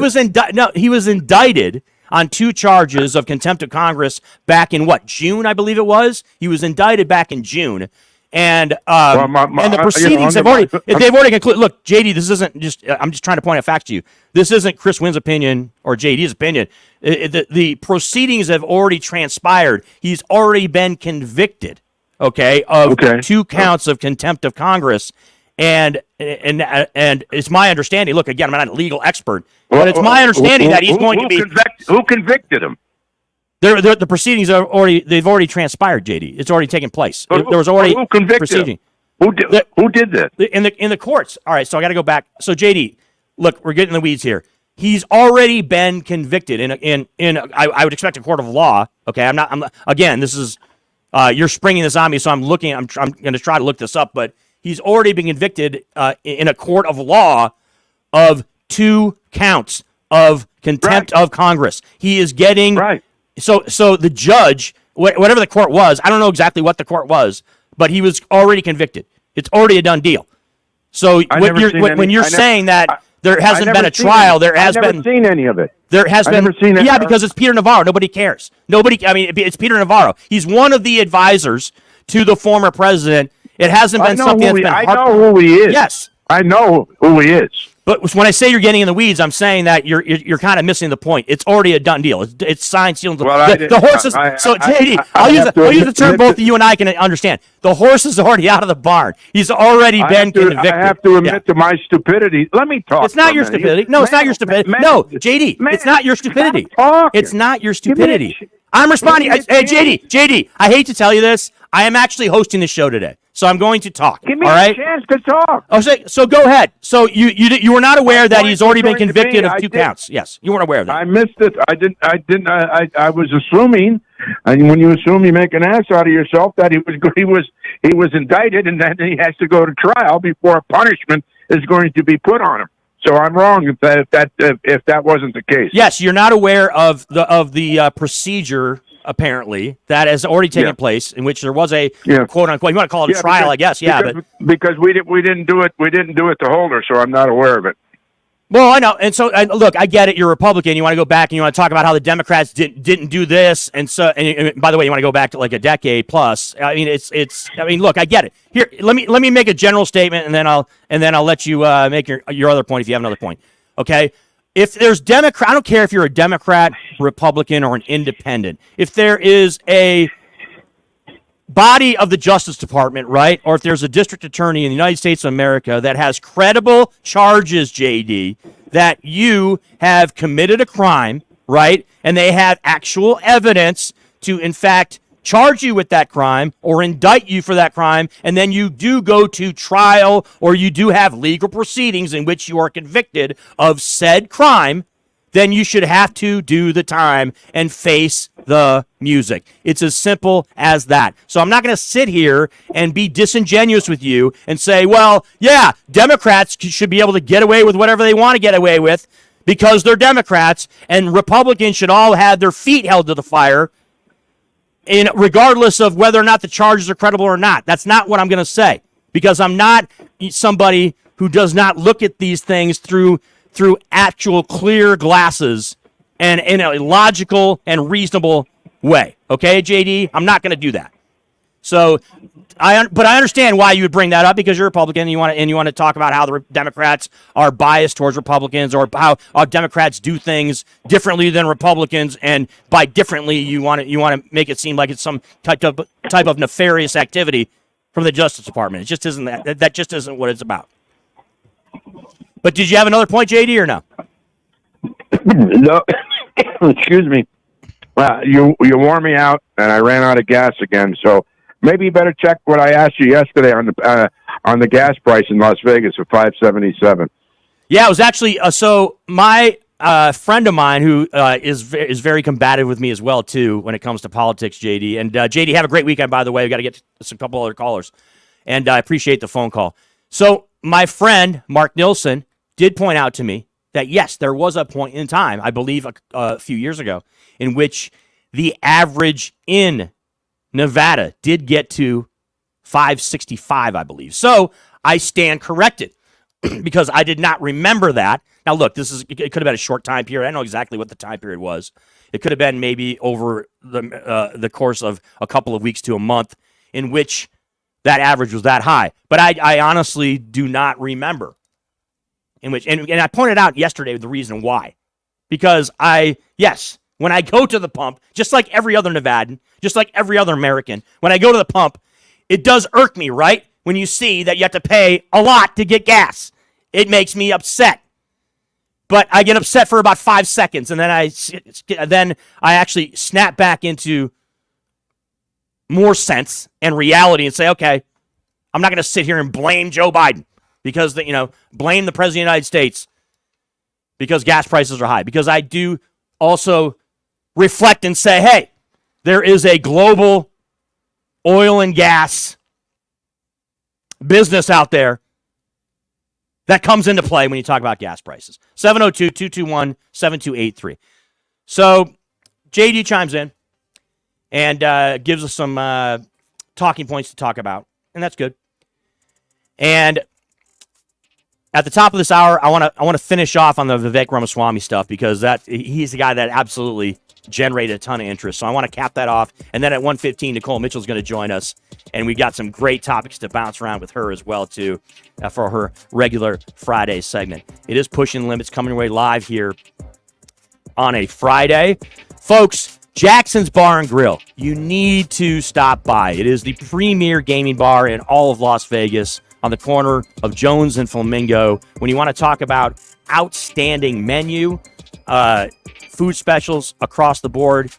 was indicted on 2 charges of contempt of Congress back in June, I believe it was. He was indicted back in June. And the proceedings they've already concluded. Look, JD, this isn't just. I'm just trying to point out facts to you. This isn't Chris Wynn's opinion or JD's opinion. The proceedings have already transpired. He's already been convicted. Okay, of 2 counts of contempt of Congress, and it's my understanding. Look, again, I'm not a legal expert, but it's my understanding that he's going to be. Who convicted him? The proceedings they've already transpired, JD. It's already taken place. There was already who convicted proceeding. Who did this? In the courts. All right, so I got to go back. So JD, look, we're getting in the weeds here. He's already been convicted in I would expect a court of law. Okay, I'm again, this is you're springing this on me, so I'm going to try to look this up, but he's already been convicted in a court of law of 2 counts of contempt of Congress. He is getting So the judge, whatever the court was, I don't know exactly what the court was, but he was already convicted. It's already a done deal. So when you're saying that there hasn't been a trial, there has been. I've never seen any of it. There has been. Yeah, because it's Peter Navarro. Nobody cares. It's Peter Navarro. He's one of the advisors to the former president. It hasn't been something that's been. I know who he is. Yes. I know who he is. But when I say you're getting in the weeds, I'm saying that you're kind of missing the point. It's already a done deal. It's signed, sealed. The horses. JD, I'll use the term both of you and I can understand. The horse is already out of the barn. He's already been convicted. I have to admit to my stupidity. Let me talk. It's not your stupidity. No, it's not your stupidity. No, JD, it's not your stupidity. It's not your stupidity. I'm responding. Hey, JD, I hate to tell you this. I am actually hosting the show today. So I'm going to talk. Give me a chance to talk. Oh, so go ahead. So you were not aware that he's already been convicted of 2 counts? Yes, you weren't aware of that. I missed it. I was assuming, and when you assume you make an ass out of yourself, that he was indicted, and then he has to go to trial before a punishment is going to be put on him. So I'm wrong if that wasn't the case. Yes, you're not aware of the procedure. Apparently, that has already taken place, in which there was a quote unquote. You want to call it a trial, I guess. Because we didn't do it. We didn't do it to Holder, so I'm not aware of it. Well, I know, and so look, I get it. You're a Republican. You want to go back and you want to talk about how the Democrats didn't do this, and so. And by the way, you want to go back to like a decade plus. I mean, it's. I mean, look, I get it. Here, let me make a general statement, and then I'll let you make your other point if you have another point. Okay. If there's Democrat, I don't care if you're a Democrat, Republican, or an independent. If there is a body of the Justice Department, right, or if there's a district attorney in the United States of America that has credible charges, JD, that you have committed a crime, right, and they have actual evidence to, in fact, charge you with that crime or indict you for that crime, and then you do go to trial or you do have legal proceedings in which you are convicted of said crime, then you should have to do the time and face the music. It's as simple as that. So I'm not going to sit here and be disingenuous with you and say, well, yeah, Democrats should be able to get away with whatever they want to get away with because they're Democrats, and Republicans should all have their feet held to the fire regardless of whether or not the charges are credible or not. That's not what I'm going to say, because I'm not somebody who does not look at these things through actual clear glasses and in a logical and reasonable way. Okay, JD? I'm not going to do that. So, but I understand why you would bring that up, because you're a Republican and you want to talk about how the Democrats are biased towards Republicans, or how Democrats do things differently than Republicans, and by differently you want to make it seem like it's some type of nefarious activity. from the Justice Department. It just isn't that. That just isn't what it's about. But did you have another point, JD, or no? No, excuse me. You wore me out, and I ran out of gas again. So maybe you better check what I asked you yesterday on the gas price in Las Vegas of $5.77. Yeah, it was actually so my friend of mine who is very combative with me as well too when it comes to politics, JD. And JD, have a great weekend, by the way. We got to get to a couple other callers, and I appreciate the phone call. So my friend Mark Nilsson did point out to me that yes, there was a point in time, I believe a few years ago, in which the average in Nevada did get to 565, I believe. So I stand corrected because I did not remember that. Now, look, it could have been a short time period. I know exactly what the time period was. It could have been maybe over the course of a couple of weeks to a month in which that average was that high. But I honestly do not remember. And I pointed out yesterday the reason why. Because when I go to the pump, just like every other Nevadan, just like every other American, when I go to the pump, it does irk me, right? When you see that you have to pay a lot to get gas. It makes me upset. But I get upset for about 5 seconds, and then I actually snap back into more sense and reality and say, okay, I'm not going to sit here and blame Joe Biden because blame the President of the United States because gas prices are high. Because I do also reflect and say, hey, there is a global oil and gas business out there that comes into play when you talk about gas prices. 702-221-7283. So JD chimes in and gives us some talking points to talk about, and that's good. And at the top of this hour, I want to finish off on the Vivek Ramaswamy stuff because he's the guy that absolutely generated a ton of interest. So I want to cap that off. And then at 1:15, Nikole Mitchell's going to join us. And we got some great topics to bounce around with her as well, too, for her regular Friday segment. It is Pushing Limits coming your way live here on a Friday. Folks, Jackson's Bar and Grill. You need to stop by. It is the premier gaming bar in all of Las Vegas on the corner of Jones and Flamingo. When you want to talk about outstanding menu, food specials across the board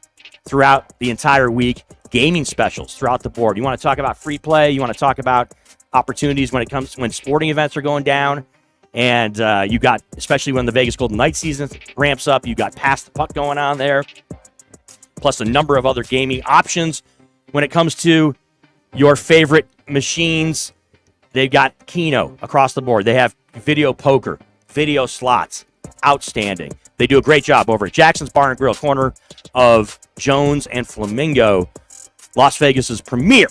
throughout the entire week, gaming specials throughout the board. You want to talk about free play. You want to talk about opportunities when sporting events are going down. And you got, especially when the Vegas Golden Knights season ramps up, you got Pass the Puck going on there, plus a number of other gaming options. When it comes to your favorite machines, they've got Keno across the board. They have video poker, video slots. Outstanding. They do a great job over at Jackson's Bar and Grill, corner of Jones and Flamingo, Las Vegas's premier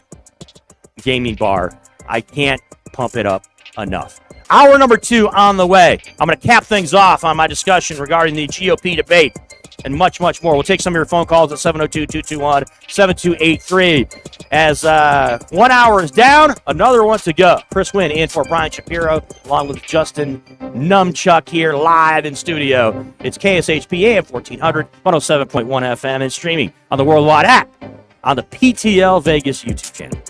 gaming bar. I can't pump it up enough. Hour number 2 on the way. I'm going to cap things off on my discussion regarding the GOP debate and much, much more. We'll take some of your phone calls at 702-221-7283. As 1 hour is down, another one to go. Chris Winn in for Brian Shapiro, along with Justin Numchuck here live in studio. It's KSHP AM 1400, 107.1 FM, and streaming on the Worldwide app on the PTL Vegas YouTube channel.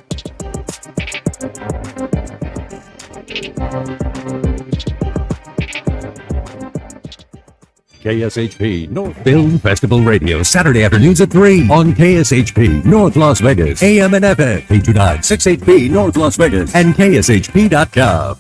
KSHP North Film Festival Radio, Saturday afternoons at 3 on KSHP North Las Vegas, AM and FM, 829-68P North Las Vegas, and KSHP.com.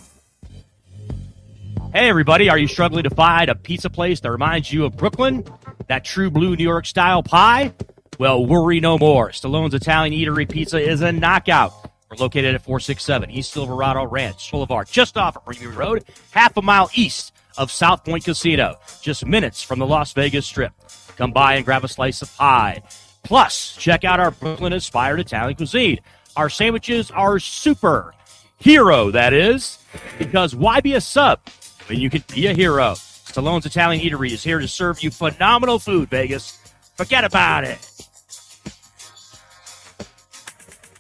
Hey, everybody. Are you struggling to find a pizza place that reminds you of Brooklyn? That true blue New York style pie? Well, worry no more. Stallone's Italian Eatery Pizza is a knockout. We're located at 467 East Silverado Ranch Boulevard, just off of Premium Road, half a mile east of South Point Casino, just minutes from the Las Vegas Strip. Come by and grab a slice of pie. Plus, check out our Brooklyn-inspired Italian cuisine. Our sandwiches are super. Hero, that is. Because why be a sub when you can be a hero? Stallone's Italian Eatery is here to serve you phenomenal food, Vegas. Forget about it.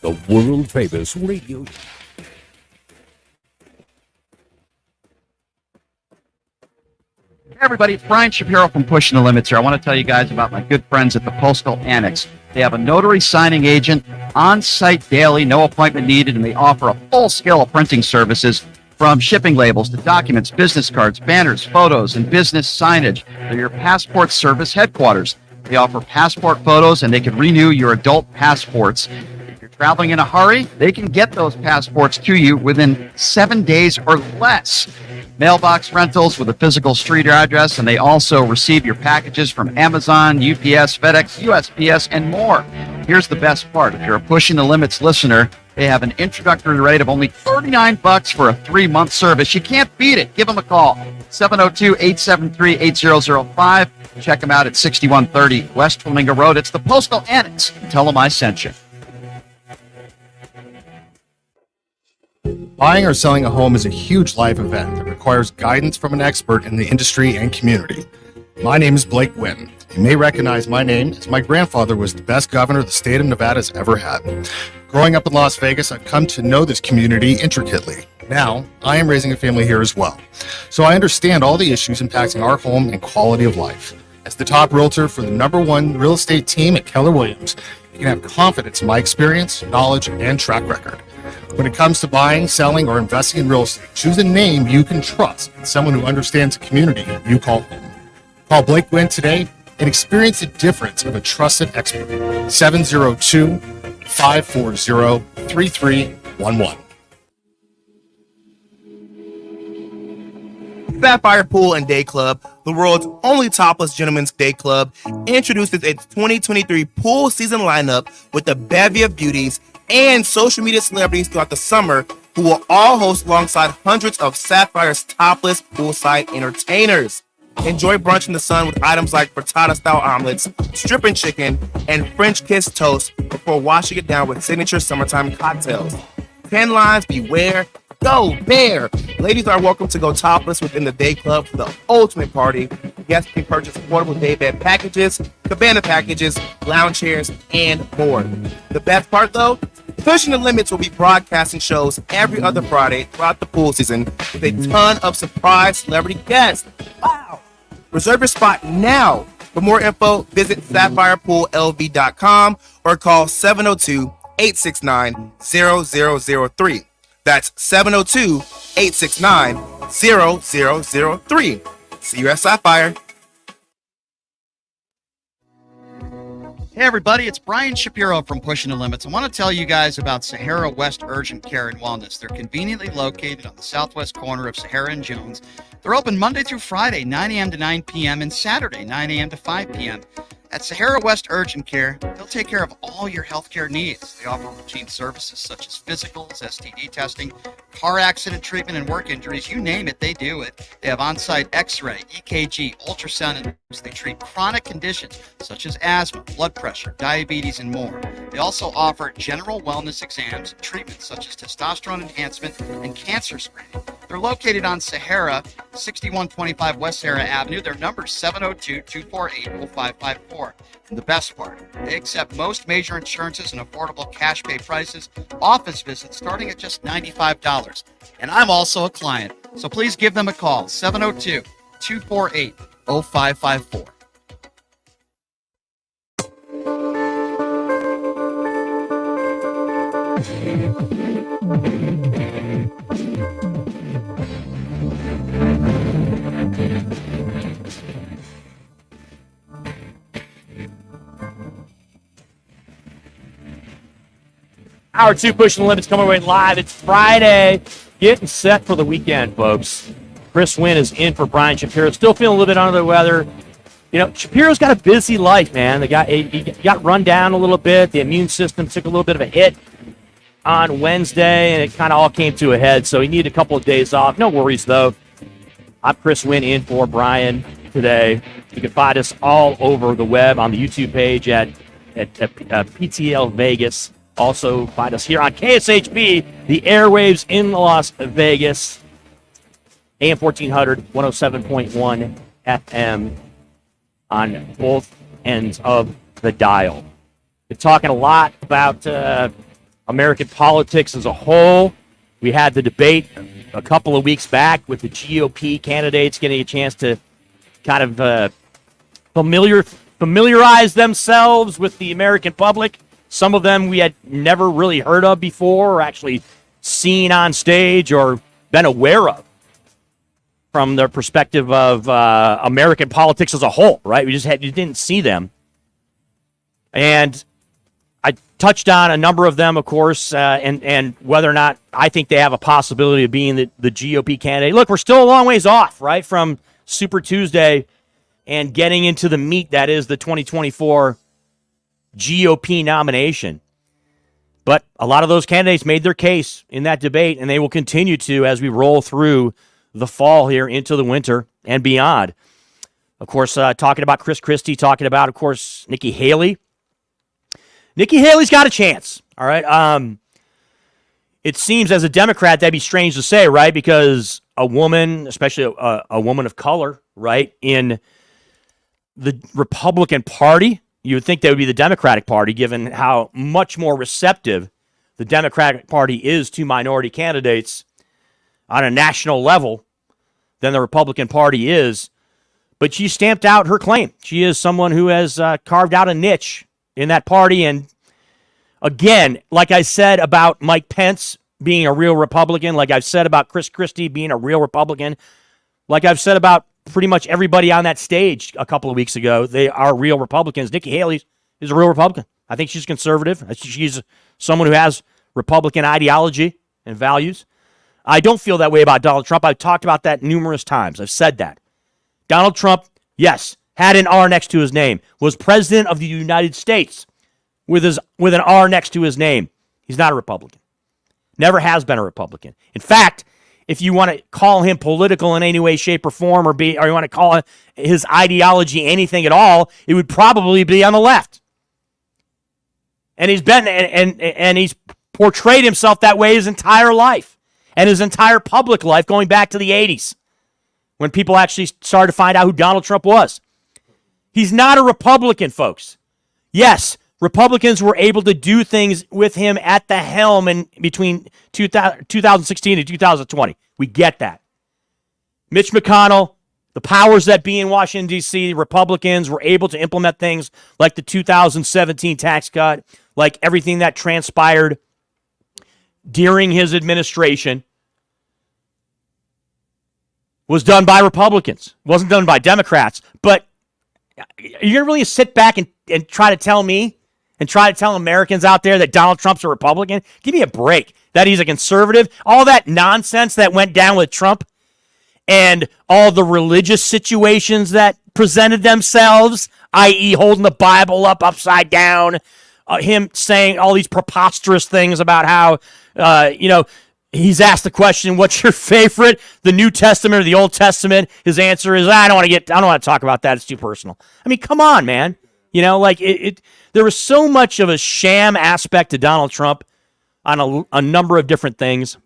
The world-famous radio. Hey everybody, it's Brian Shapiro from Pushing the Limits here. I want to tell you guys about my good friends at the Postal Annex. They have a notary signing agent on-site daily, no appointment needed, and they offer a full scale of printing services from shipping labels to documents, business cards, banners, photos, and business signage. They're your passport service headquarters. They offer passport photos, and they can renew your adult passports. If you're traveling in a hurry, they can get those passports to you within 7 days or less. Mailbox rentals with a physical street address, and they also receive your packages from Amazon, UPS, FedEx, USPS, and more. Here's the best part. If you're a Pushing the Limits listener, they have an introductory rate of only $39 for a 3-month service. You can't beat it. Give them a call. 702-873-8005. Check them out at 6130 West Flamingo Road. It's the Postal Annex. Tell them I sent you. Buying or selling a home is a huge life event that requires guidance from an expert in the industry and community. My name is Blake Winn. You may recognize my name as my grandfather was the best governor the state of Nevada has ever had. Growing up in Las Vegas, I've come to know this community intricately. Now, I am raising a family here as well, so I understand all the issues impacting our home and quality of life. As the top realtor for the #1 real estate team at Keller Williams, you can have confidence in my experience, knowledge, and track record. When it comes to buying, selling, or investing in real estate, choose a name you can trust and someone who understands the community you call home. Call Blake Winn today and experience the difference of a trusted expert. 702-540-3311. Sapphire Pool and Day Club, the world's only topless gentlemen's day club, introduces its 2023 pool season lineup with a bevy of beauties and social media celebrities throughout the summer who will all host alongside hundreds of Sapphire's topless poolside entertainers. Enjoy brunch in the sun with items like frittata-style omelets, stripping chicken, and French kiss toast before washing it down with signature summertime cocktails. 10 lines, beware, go bear! Ladies are welcome to go topless within the day club for the ultimate party. Guests can purchase portable day bed packages, cabana packages, lounge chairs, and more. The best part though? Pushing the Limits will be broadcasting shows every other Friday throughout the pool season with a ton of surprise celebrity guests. Wow! Reserve your spot now. For more info, visit sapphirepool.lv.com or call 702-869-0003. That's 702-869-0003. See you at Sapphire. Hey everybody, it's Brian Shapiro from Pushing the Limits. I want to tell you guys about Sahara West Urgent Care and Wellness. They're conveniently located on the southwest corner of Sahara and Jones. They're open Monday through Friday, 9 a.m. to 9 p.m. and Saturday, 9 a.m. to 5 p.m. At Sahara West Urgent Care, they'll take care of all your healthcare needs. They offer routine services such as physicals, STD testing, car accident treatment, and work injuries. You name it, they do it. They have on-site x-ray, EKG, ultrasound, and they treat chronic conditions such as asthma, blood pressure, diabetes, and more. They also offer general wellness exams and treatments such as testosterone enhancement and cancer screening. They're located on Sahara, 6125 West Sahara Avenue. Their number is 702-248-0554. And the best part, they accept most major insurances and affordable cash pay prices, office visits starting at just $95. And I'm also a client, so please give them a call, 702-248-0554. Hour 2 Pushing the Limits coming away live. It's Friday. Getting set for the weekend, folks. Chris Winn is in for Brian Shapiro. Still feeling a little bit under the weather. You know, Shapiro's got a busy life, man. He got run down a little bit. The immune system took a little bit of a hit on Wednesday, and it kind of all came to a head. So he needed a couple of days off. No worries, though. I'm Chris Winn in for Brian today. You can find us all over the web on the YouTube page at PTL Vegas. Also, find us here on KSHB, the airwaves in Las Vegas, AM 1400, 107.1 FM on both ends of the dial. Been talking a lot about American politics as a whole. We had the debate a couple of weeks back with the GOP candidates getting a chance to kind of familiarize themselves with the American public. Some of them we had never really heard of before or actually seen on stage or been aware of from the perspective of American politics as a whole, right? You didn't see them. And I touched on a number of them, of course, and whether or not I think they have a possibility of being the GOP candidate. Look, we're still a long ways off, right, from Super Tuesday and getting into the meat that is the 2024 GOP nomination. But a lot of those candidates made their case in that debate, and they will continue to as we roll through the fall here into the winter and beyond. Of course, talking about Chris Christie, talking about, of course, Nikki Haley. Nikki Haley's got a chance, all right? It seems as a Democrat, that'd be strange to say, right? Because a woman, especially a woman of color, right, in the Republican Party, you would think that would be the Democratic Party, given how much more receptive the Democratic Party is to minority candidates on a national level than the Republican Party is. But she stamped out her claim. She is someone who has carved out a niche in that party. And again, like I said about Mike Pence being a real Republican, like I've said about Chris Christie being a real Republican, like I've said about pretty much everybody on that stage a couple of weeks ago, they are real Republicans. Nikki Haley is a real Republican. I think she's conservative. She's someone who has Republican ideology and values. I don't feel that way about Donald Trump. I've talked about that numerous times. I've said that. Donald Trump, yes, had an R next to his name, was president of the United States with an R next to his name. He's not a Republican. Never has been a Republican. In fact, if you want to call him political in any way, shape, or form, or you want to call his ideology anything at all, it would probably be on the left. And he's been and he's portrayed himself that way his entire life and his entire public life going back to the 80s. When people actually started to find out who Donald Trump was. He's not a Republican, folks. Yes, Republicans were able to do things with him at the helm in between 2016 and 2020. We get that. Mitch McConnell, the powers that be in Washington, D.C., Republicans were able to implement things like the 2017 tax cut, like everything that transpired during his administration was done by Republicans. It wasn't done by Democrats. But you're going to really sit back and try to tell me and try to tell Americans out there that Donald Trump's a Republican? Give me a break. That he's a conservative? All that nonsense that went down with Trump and all the religious situations that presented themselves, i.e. holding the Bible upside down, him saying all these preposterous things about how, he's asked the question, what's your favorite, the New Testament or the Old Testament? His answer is, I don't want to talk about that. It's too personal. I mean, come on, man. There was so much of a sham aspect to Donald Trump on a number of different things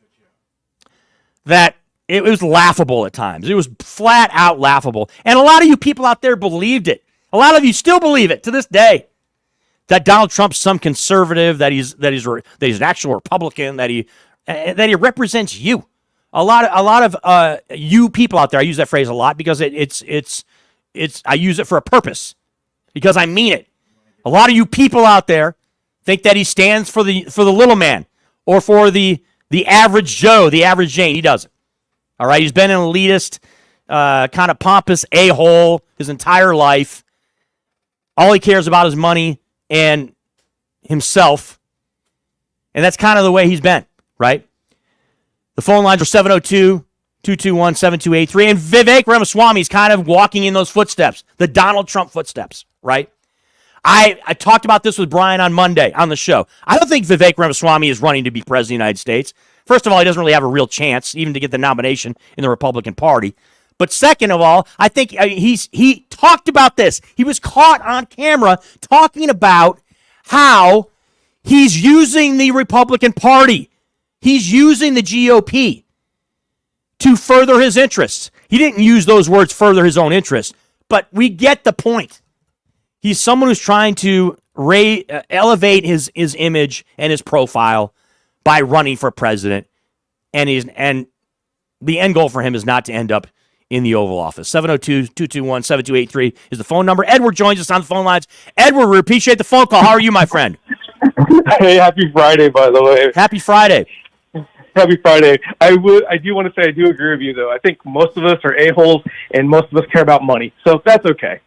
that it was laughable at times. It was flat out laughable. And a lot of you people out there believed it. A lot of you still believe it to this day. That Donald Trump's some conservative, that he's an actual Republican, that he represents you. A lot of you people out there. I use that phrase a lot because it's I use it for a purpose because I mean it. A lot of you people out there think that he stands for the little man or for the average Joe, the average Jane. He doesn't. All right, he's been an elitist, kind of pompous a-hole his entire life. All he cares about is money and himself, and that's kind of the way he's been. Right? The phone lines are 702-221-7283. And Vivek Ramaswamy is kind of walking in those footsteps, the Donald Trump footsteps, right? I talked about this with Brian on Monday on the show. I don't think Vivek Ramaswamy is running to be president of the United States. First of all, he doesn't really have a real chance even to get the nomination in the Republican Party. But second of all, I think he talked about this. He was caught on camera talking about how he's using the Republican Party. He's using the GOP to further his interests. He didn't use those words, further his own interests, but we get the point. He's someone who's trying to elevate his image and his profile by running for president, and the end goal for him is not to end up in the Oval Office. 702-221-7283 is the phone number. Edward joins us on the phone lines. Edward, we appreciate the phone call. How are you, my friend? Hey, happy Friday, by the way. Happy Friday. Happy Friday. I do want to say I do agree with you, though. I think most of us are a-holes, and most of us care about money. So that's okay.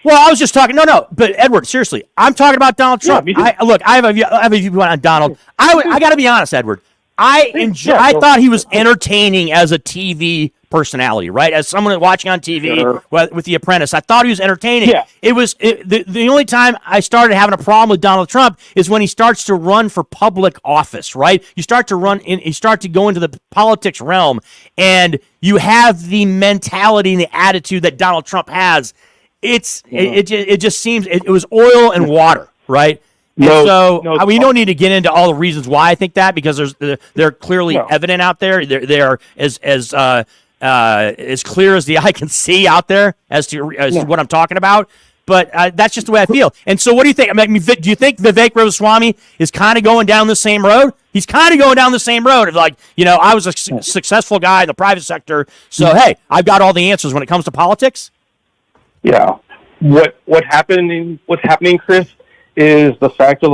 Well, I was just talking. No, but Edward, seriously, I'm talking about Donald Trump. Yeah, I have a viewpoint on Donald. I got to be honest, Edward. I thought he was entertaining as a TV personality, right? As someone watching on TV with The Apprentice, I thought he was entertaining. Yeah. The only time I started having a problem with Donald Trump is when he starts to run for public office, right? You start to go into the politics realm, and you have the mentality and the attitude that Donald Trump has. It just seems it was oil and water, right? We don't need to get into all the reasons why I think that, because they're clearly evident out there. They are as clear as the eye can see out there as to what I'm talking about. But that's just the way I feel. And so, what do you think? I mean, do you think Vivek Ramaswamy is kind of going down the same road? He's kind of going down the same road. Like, I was a successful guy in the private sector, so hey, I've got all the answers when it comes to politics. Yeah. What's happening, Chris, is the fact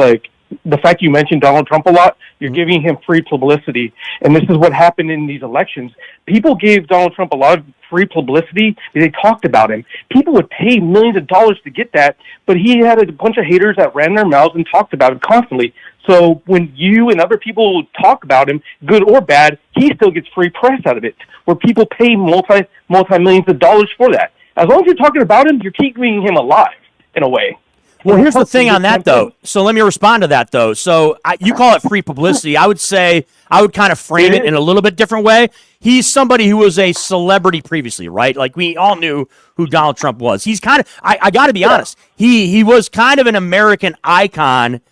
you mentioned Donald Trump a lot. You're giving him free publicity, and this is what happened in these elections. People gave Donald Trump a lot of free publicity. They talked about him. People would pay millions of dollars to get that, but he had a bunch of haters that ran their mouths and talked about him constantly. So when you and other people talk about him, good or bad, he still gets free press out of it, where people pay multi-millions of dollars for that. As long as you're talking about him, you're keeping him alive in a way. Well, here's the thing on that, though. So let me respond to that, though. So you call it free publicity. I would say I would kind of frame it in a little bit different way. He's somebody who was a celebrity previously, right? Like, we all knew who Donald Trump was. He's kind of, I got to be honest, he was kind of an American icon,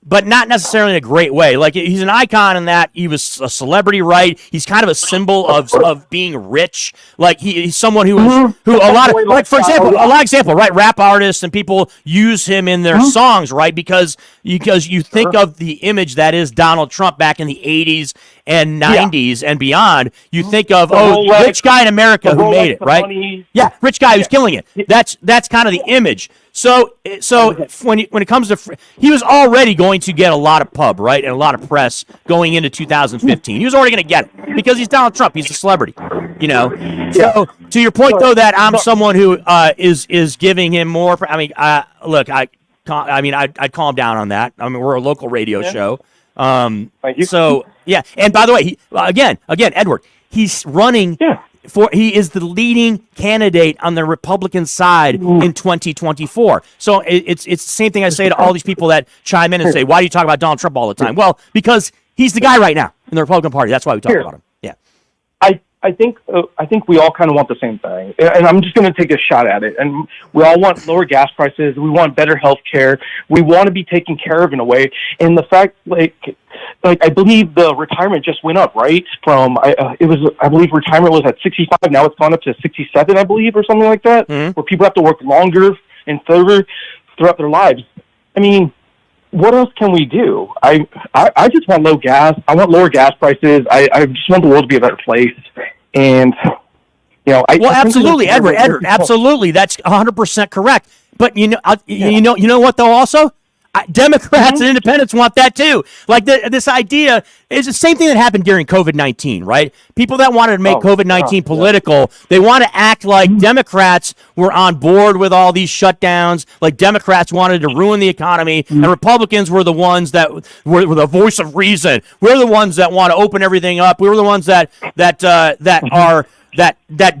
but not necessarily in a great way. Like, he's an icon in that he was a celebrity, right? He's kind of a symbol of being rich. Like, he's someone who a lot of example, right? Rap artists and people use him in their songs, right? Because you think of the image that is Donald Trump back in the 80s and 90s and beyond. You think of, rich guy in America who made it, right? Money. Yeah, rich guy who's killing it. That's kind of the image. So when it comes to, he was already going to get a lot of pub, right, and a lot of press going into 2015. He was already going to get it because he's Donald Trump. He's a celebrity, So to your point, though, that I'm someone who is giving him more. I mean, look, I'd calm down on that. I mean, we're a local radio show. Thank you. So yeah, and by the way, again, Edward, he's running. Yeah. He is the leading candidate on the Republican side in 2024. So it's the same thing I say to all these people that chime in and say, "Why do you talk about Donald Trump all the time?" Well, because he's the guy right now in the Republican Party. That's why we talk about him. Yeah. I think we all kind of want the same thing, and I'm just going to take a shot at it. And we all want lower gas prices. We want better health care. We want to be taken care of in a way. And the fact, I believe the retirement just went up, right? From I believe retirement was at 65. Now it's gone up to 67, I believe, or something like that. Where people have to work longer and further throughout their lives. I mean, what else can we do? I just want low gas. I want lower gas prices. I just want the world to be a better place. And absolutely, Edward, absolutely, that's 100% correct. But you know what though? Also, Democrats and independents want that too. Like this idea is the same thing that happened during COVID-19, right? People that wanted to make COVID-19 political, they want to act like Democrats were on board with all these shutdowns, like Democrats wanted to ruin the economy, and Republicans were the ones that were the voice of reason. We're the ones that want to open everything up. We're the ones that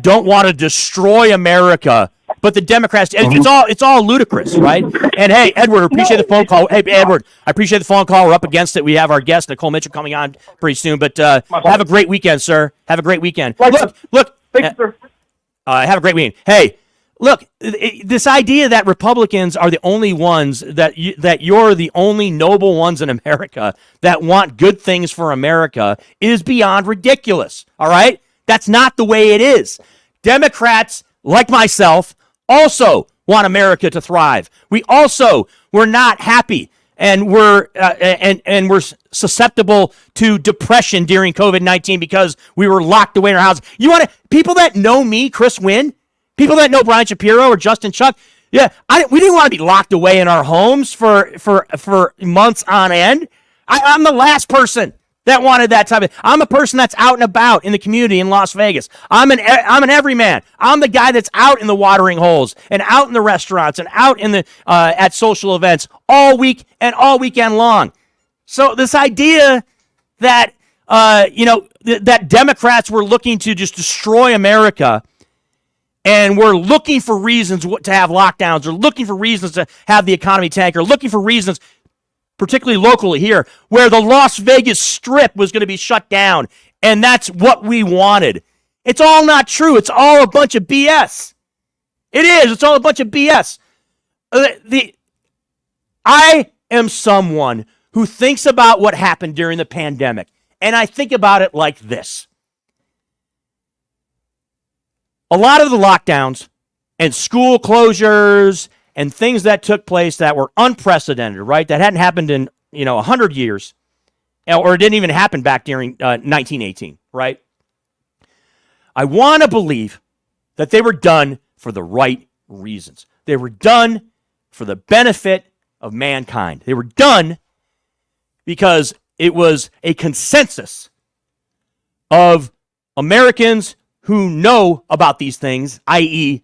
don't want to destroy America. But the Democrats, it's all ludicrous, right? And hey, Edward, appreciate the phone call. Hey, Edward, I appreciate the phone call. We're up against it. We have our guest, Nikole Mitchell, coming on pretty soon. But have a great weekend, sir. Have a great weekend. Look. Thank you, sir. Have a great weekend. Hey, look, this idea that Republicans are the only ones, that you're the only noble ones in America that want good things for America is beyond ridiculous, all right? That's not the way it is. Democrats, like myself, also want America to thrive. We're not happy, and we're susceptible to depression during COVID-19 because we were locked away in our houses. People that know me, Chris Winn, people that know Brian Shapiro or Justin Chuck, Yeah, we didn't want to be locked away in our homes for months on end. I'm the last person that wanted that type of. I'm a person that's out and about in the community in Las Vegas. I'm an everyman. I'm the guy that's out in the watering holes and out in the restaurants and out in the at social events all week and all weekend long. So this idea that that Democrats were looking to just destroy America. And we're looking for reasons to have lockdowns, or looking for reasons to have the economy tank, or looking for reasons, particularly locally here, where the Las Vegas Strip was going to be shut down. And that's what we wanted. It's all not true. It's all a bunch of BS. It is. It's all a bunch of BS. I am someone who thinks about what happened during the pandemic. And I think about it like this. A lot of the lockdowns and school closures and things that took place that were unprecedented, right? That hadn't happened in, 100 years, or it didn't even happen back during 1918, right? I want to believe that they were done for the right reasons. They were done for the benefit of mankind. They were done because it was a consensus of Americans who know about these things, i.e.,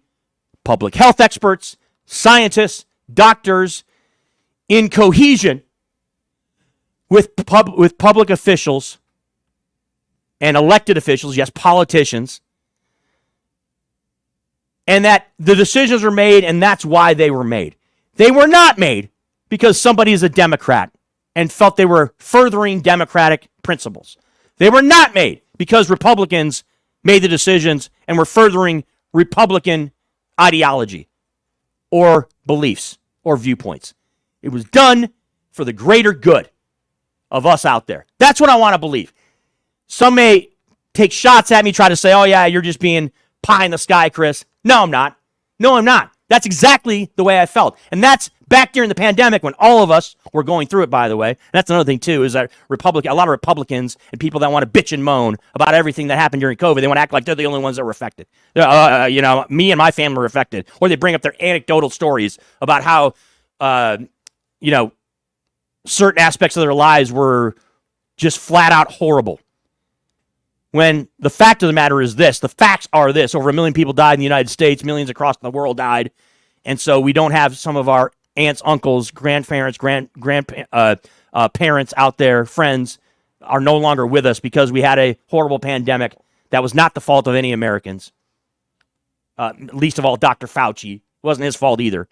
public health experts, scientists, doctors, in cohesion with public officials and elected officials, yes, politicians, and that the decisions are made, and that's why they were made. They were not made because somebody is a Democrat and felt they were furthering Democratic principles. They were not made because Republicans made the decisions and were furthering Republican ideology or beliefs or viewpoints. It was done for the greater good of us out there. That's what I want to believe. Some may take shots at me, try to say, oh, yeah, you're just being pie in the sky, Chris. No, I'm not. No, I'm not. That's exactly the way I felt. And that's back during the pandemic when all of us were going through it, by the way. And that's another thing, too, is that a lot of Republicans and people that want to bitch and moan about everything that happened during COVID, they want to act like they're the only ones that were affected. Me and my family were affected. Or they bring up their anecdotal stories about how, certain aspects of their lives were just flat out horrible. When the fact of the matter is this, the facts are this: over 1 million people died in the United States, millions across the world died, and so we don't have some of our aunts, uncles, grandparents, parents out there, friends, are no longer with us because we had a horrible pandemic that was not the fault of any Americans, least of all Dr. Fauci. It wasn't his fault either.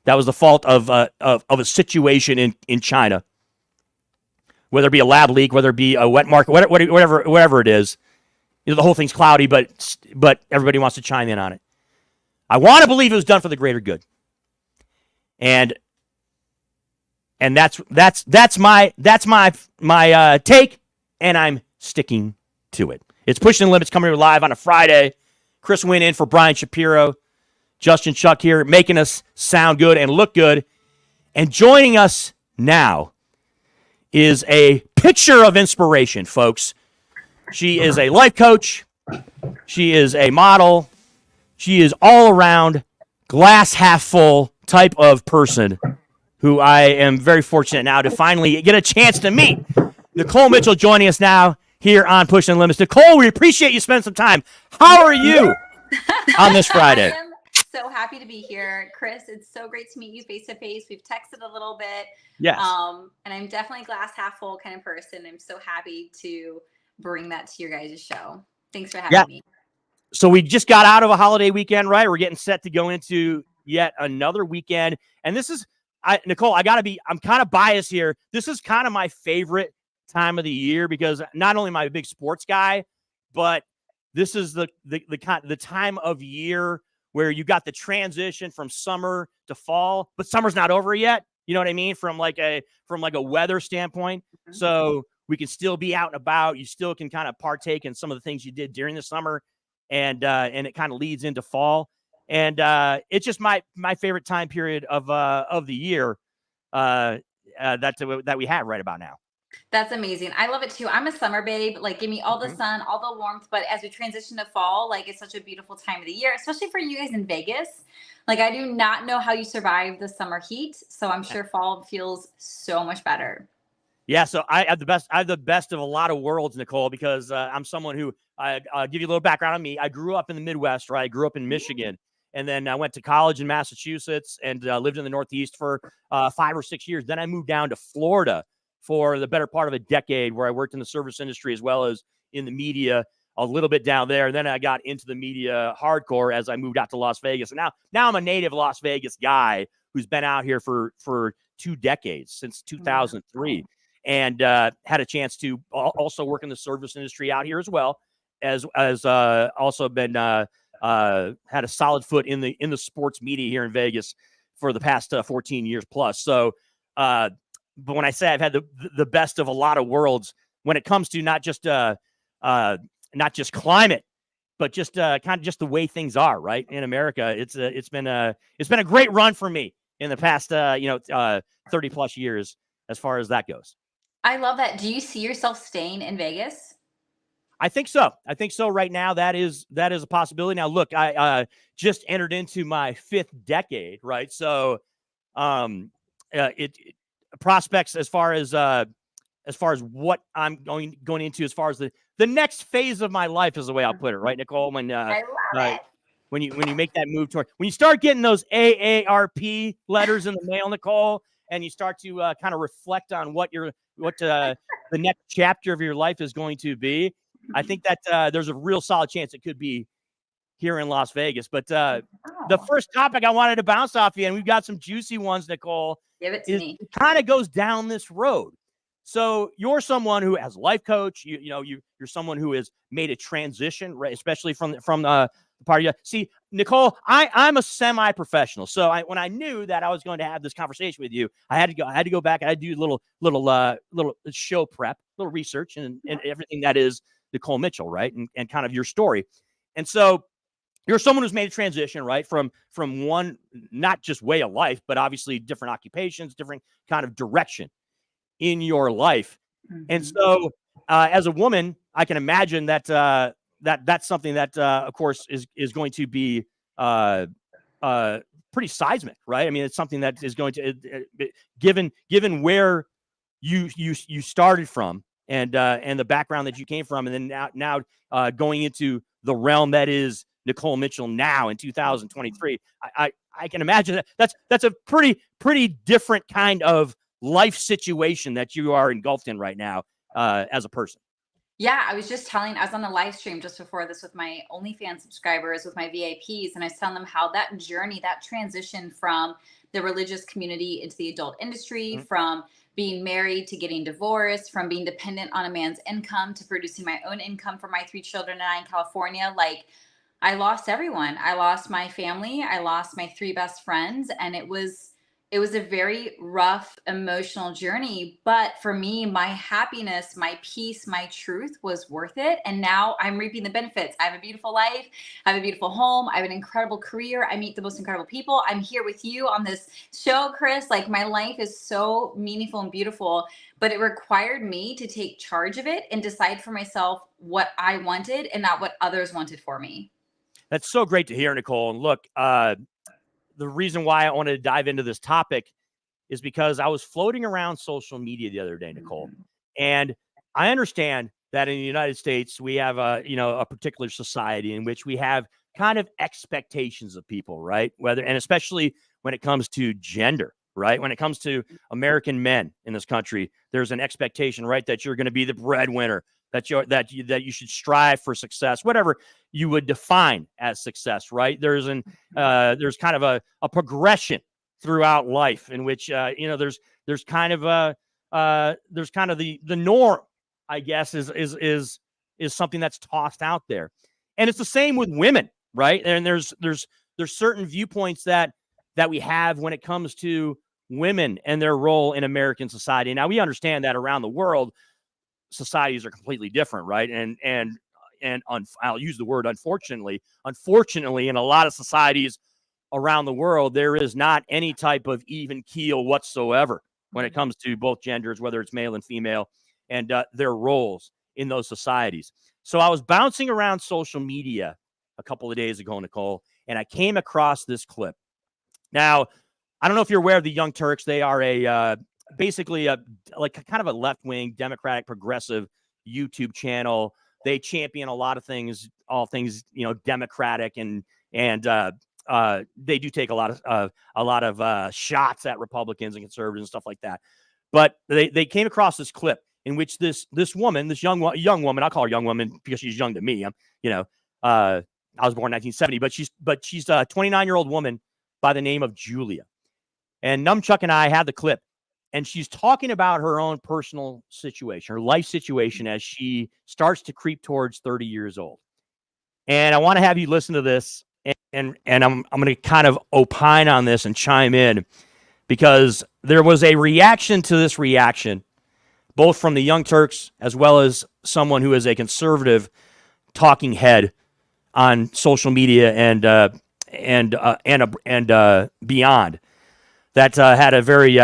That was the fault of a situation in China. Whether it be a lab leak, whether it be a wet market, whatever it is, the whole thing's cloudy, but everybody wants to chime in on it. I want to believe it was done for the greater good, and that's my take, and I'm sticking to it. It's Pushing the Limits, coming live on a Friday. Chris Winn in for Brian Shapiro, Justin Chuck here, making us sound good and look good, and joining us now is a picture of inspiration, folks. She is a life coach. She is a model. She is all around glass half full type of person who I am very fortunate now to finally get a chance to meet. Nikole Mitchell joining us now here on Pushing the Limits. Nikole, we appreciate you spending some time. How are you on this Friday? So happy to be here, Chris. It's so great to meet you face to face. We've texted a little bit. Yes. And I'm definitely glass half full kind of person. I'm so happy to bring that to your guys' show. Thanks for having me. So we just got out of a holiday weekend, right? We're getting set to go into yet another weekend. And this is, Nikole, I'm kind of biased here. This is kind of my favorite time of the year because not only am I a big sports guy, but this is the time of year where you got the transition from summer to fall, but summer's not over yet. You know what I mean? From like a weather standpoint. Mm-hmm. So we can still be out and about. You still can kind of partake in some of the things you did during the summer, and it kind of leads into fall. And it's just my favorite time period of the year that we have right about now. That's amazing. I love it too. I'm a summer babe. Like, give me all the sun, all the warmth. But as we transition to fall, like, it's such a beautiful time of the year, especially for you guys in Vegas. Like, I do not know how you survive the summer heat. So I'm sure fall feels so much better. Yeah, so I have the best. I have the best of a lot of worlds, Nikole, because I'm someone who I'll give you a little background on me. I grew up in the Midwest, right? I grew up in Michigan, and then I went to college in Massachusetts and lived in the Northeast for 5 or 6 years. Then I moved down to Florida for the better part of a decade, where I worked in the service industry as well as in the media a little bit down there. And then I got into the media hardcore as I moved out to Las Vegas. And now I'm a native Las Vegas guy who's been out here for 2 decades, since 2003. And had a chance to also work in the service industry out here as well, as also been had a solid foot in the sports media here in Vegas for the past 14 years plus. So, but when I say I've had the best of a lot of worlds when it comes to not just climate, but just kind of just the way things are right in America, it's been a great run for me in the past 30 plus years as far as that goes. I love that. Do you see yourself staying in Vegas? I think so. Right now, that is a possibility. Now, look, I just entered into my 5th decade, right? So, prospects as far as what I'm going into as far as the next phase of my life is the way I'll put it, right, Nikole? When I love it. When you make that move when you start getting those AARP letters in the mail, Nikole, and you start to kind of reflect on what the next chapter of your life is going to be, I think that there's a real solid chance it could be here in Las Vegas. But the first topic I wanted to bounce off you, and we've got some juicy ones, Nikole. Give it to me. It kind of goes down this road. So you're someone who, as a life coach, you're someone who has made a transition, right? Especially from the part of see, Nikole, I'm a semi-professional. So when I knew that I was going to have this conversation with you, I had to go back and I had to do little show prep, little research and everything that is Nikole Mitchell, right? And kind of your story. And so you're someone who's made a transition, right? From one, not just way of life, but obviously different occupations, different kind of direction in your life. And so as a woman, I can imagine that that's something that of course is going to be pretty seismic, right? I mean, it's something that is going to given where you started from and the background that you came from, and then now going into the realm that is Nikole Mitchell now in 2023. I can imagine that's a pretty different kind of life situation that you are engulfed in right now as a person. Yeah, I was on a live stream just before this with my Onlyfans subscribers, with my VIPs, and I was telling them how that journey, that transition from the religious community into the adult industry, from being married to getting divorced, from being dependent on a man's income to producing my own income for my 3 children and I in California. Like, I lost everyone. I lost my family. I lost my 3 best friends, and it was a very rough emotional journey. But for me, my happiness, my peace, my truth was worth it. And now I'm reaping the benefits. I have a beautiful life. I have a beautiful home. I have an incredible career. I meet the most incredible people. I'm here with you on this show, Chris. Like, my life is so meaningful and beautiful, but it required me to take charge of it and decide for myself what I wanted and not what others wanted for me. That's so great to hear, Nikole. And look, the reason why I wanted to dive into this topic is because I was floating around social media the other day, Nikole, and I understand that in the United States, we have a particular society in which we have kind of expectations of people, right? And especially when it comes to gender, right? When it comes to American men in this country, there's an expectation, right, that you're going to be the breadwinner, that you should strive for success, whatever you would define as success, right? There's kind of a progression throughout life in which there's kind of the norm, I guess, is something that's tossed out there, and it's the same with women, right? And there's certain viewpoints that we have when it comes to women and their role in American society. Now, we understand that around the world, societies are completely different, right? And I'll use the word unfortunately, in a lot of societies around the world, there is not any type of even keel whatsoever when it comes to both genders, whether it's male and female, and their roles in those societies. So I was bouncing around social media a couple of days ago, Nikole, and I came across this clip. Now, I don't know if you're aware of the Young Turks. They are basically like kind of a left-wing, democratic, progressive YouTube channel. They champion a lot of things, all things, democratic, and they do take a lot of shots at Republicans and conservatives and stuff like that. But they came across this clip in which this woman, this young woman, I'll call her young woman because she's young to me. I was born in 1970, but she's a 29-year-old woman by the name of Julia. And Numchuck and I had the clip, and she's talking about her own personal situation, her life situation as she starts to creep towards 30 years old. And I want to have you listen to this, and I'm going to kind of opine on this and chime in, because there was a reaction to this reaction, both from the Young Turks as well as someone who is a conservative talking head on social media and beyond, that had a very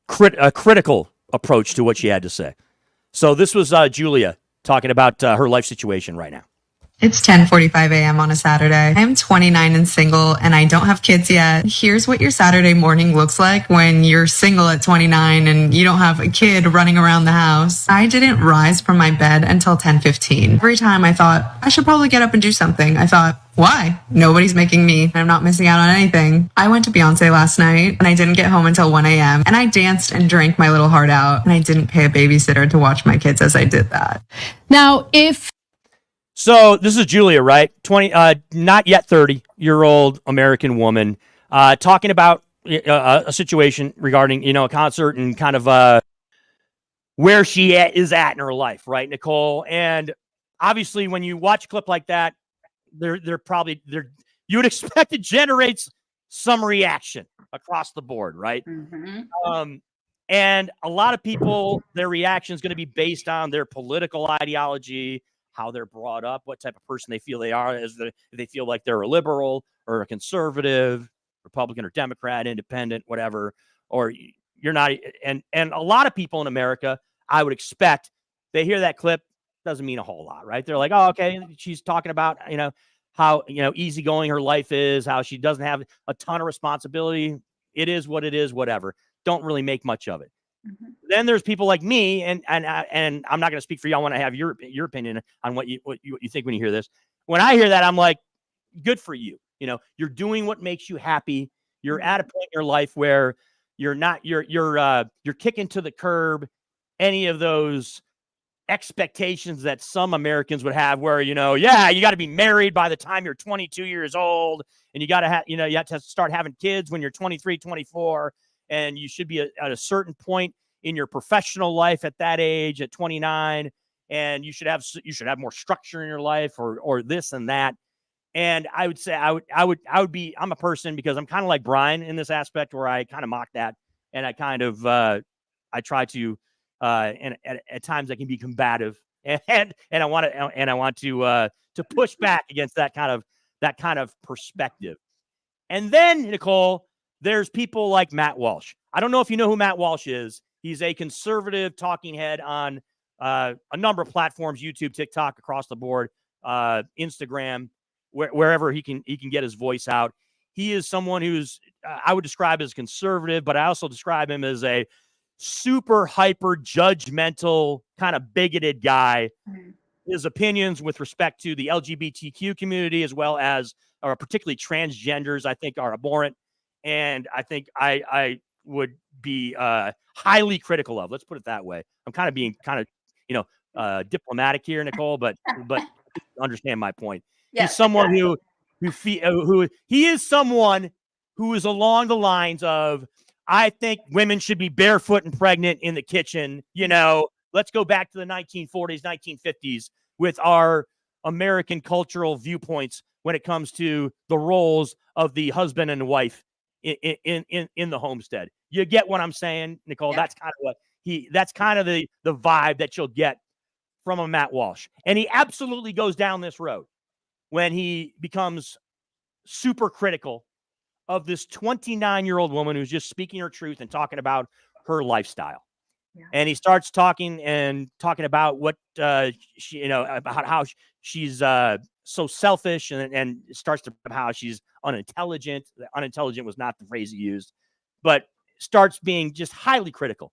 critical approach to what she had to say. So this was Julia talking about her life situation right now. It's 10:45 a.m. on a Saturday. I'm 29 and single, and I don't have kids yet. Here's what your Saturday morning looks like when you're single at 29 and you don't have a kid running around the house. I didn't rise from my bed until 10:15. Every time I thought, I should probably get up and do something, I thought, why? Nobody's making me. I'm not missing out on anything. I went to Beyonce last night, and I didn't get home until 1 a.m. And I danced and drank my little heart out, and I didn't pay a babysitter to watch my kids as I did that. Now, So this is Julia, right? 20, not yet 30-year-old American woman, talking about a situation regarding, a concert and kind of where she is at in her life, right, Nikole? And obviously, when you watch a clip like that, they're you would expect it generates some reaction across the board, right? Mm-hmm. And a lot of people, their reaction is going to be based on their political ideology, how they're brought up, what type of person they feel they are, if they feel like they're a liberal or a conservative, Republican or Democrat, independent, whatever, or you're not. And a lot of people in America, I would expect, they hear that clip, doesn't mean a whole lot, right? They're like, oh, okay, she's talking about, how, easygoing her life is, how she doesn't have a ton of responsibility. It is what it is, whatever. Don't really make much of it. Mm-hmm. Then there's people like me, and I'm not going to speak for you. I want to have your opinion on what you think when you hear this. When I hear that, I'm like, good for you. You're doing what makes you happy. You're at a point in your life where you're kicking to the curb any of those expectations that some Americans would have, where you got to be married by the time you're 22 years old, and you got to have you have to start having kids when you're 23, 24. And you should be at a certain point in your professional life at that age, at 29, and you should have more structure in your life, or this and that. And I would say I'm a person, because I'm kind of like Brian in this aspect, where I kind of mock that, and I kind of I try to and at times I can be combative, and I want to push back against that kind of perspective. And then, Nikole, there's people like Matt Walsh. I don't know if you know who Matt Walsh is. He's a conservative talking head on a number of platforms, YouTube, TikTok, across the board, Instagram, wherever he can get his voice out. He is someone who's, I would describe as conservative, but I also describe him as a super hyper judgmental, kind of bigoted guy. Mm-hmm. His opinions with respect to the LGBTQ community, as well as particularly transgenders, I think are abhorrent. And I think I would be highly critical of. Let's put it that way. I'm kind of being diplomatic here, Nikole, but understand my point. Yes, He's someone who he is someone who is along the lines of, I think women should be barefoot and pregnant in the kitchen. Let's go back to the 1940s, 1950s with our American cultural viewpoints when it comes to the roles of the husband and wife in the homestead. You get what I'm saying, Nikole? Yeah. That's kind of that's kind of the vibe that you'll get from a Matt Walsh. And he absolutely goes down this road when he becomes super critical of this 29-year-old woman who's just speaking her truth and talking about her lifestyle. Yeah. And he starts talking about what she, about how she's so selfish, and starts to how she's unintelligent. Unintelligent was not the phrase he used, but starts being just highly critical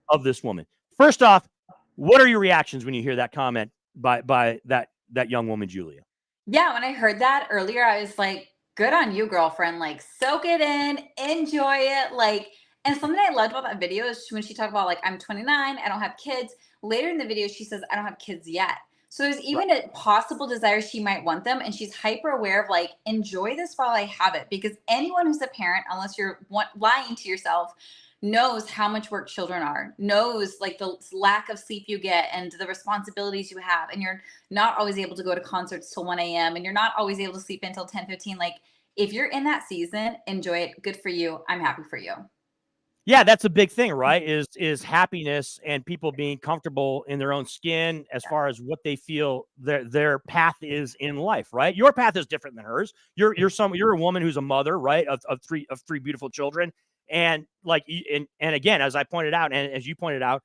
of this woman. First off, what are your reactions when you hear that comment by that young woman, Julia? Yeah, when I heard that earlier, I was like, good on you, girlfriend. Like, soak it in, enjoy it. Like, and something I loved about that video is when she talked about, like, I'm 29, I don't have kids. Later in the video, she says, I don't have kids yet. So there's even a possible desire she might want them. And she's hyper aware of, like, enjoy this while I have it. Because anyone who's a parent, unless you're lying to yourself, knows how much work children are, knows like the lack of sleep you get and the responsibilities you have. And you're not always able to go to concerts till 1 a.m. and you're not always able to sleep until 10:15. Like, if you're in that season, enjoy it. Good for you. I'm happy for you. Yeah, that's a big thing, right? Is happiness and people being comfortable in their own skin as far as what they feel their path is in life, right? Your path is different than hers. You're a woman who's a mother, right? Of three beautiful children. And like, and again, as I pointed out, and as you pointed out,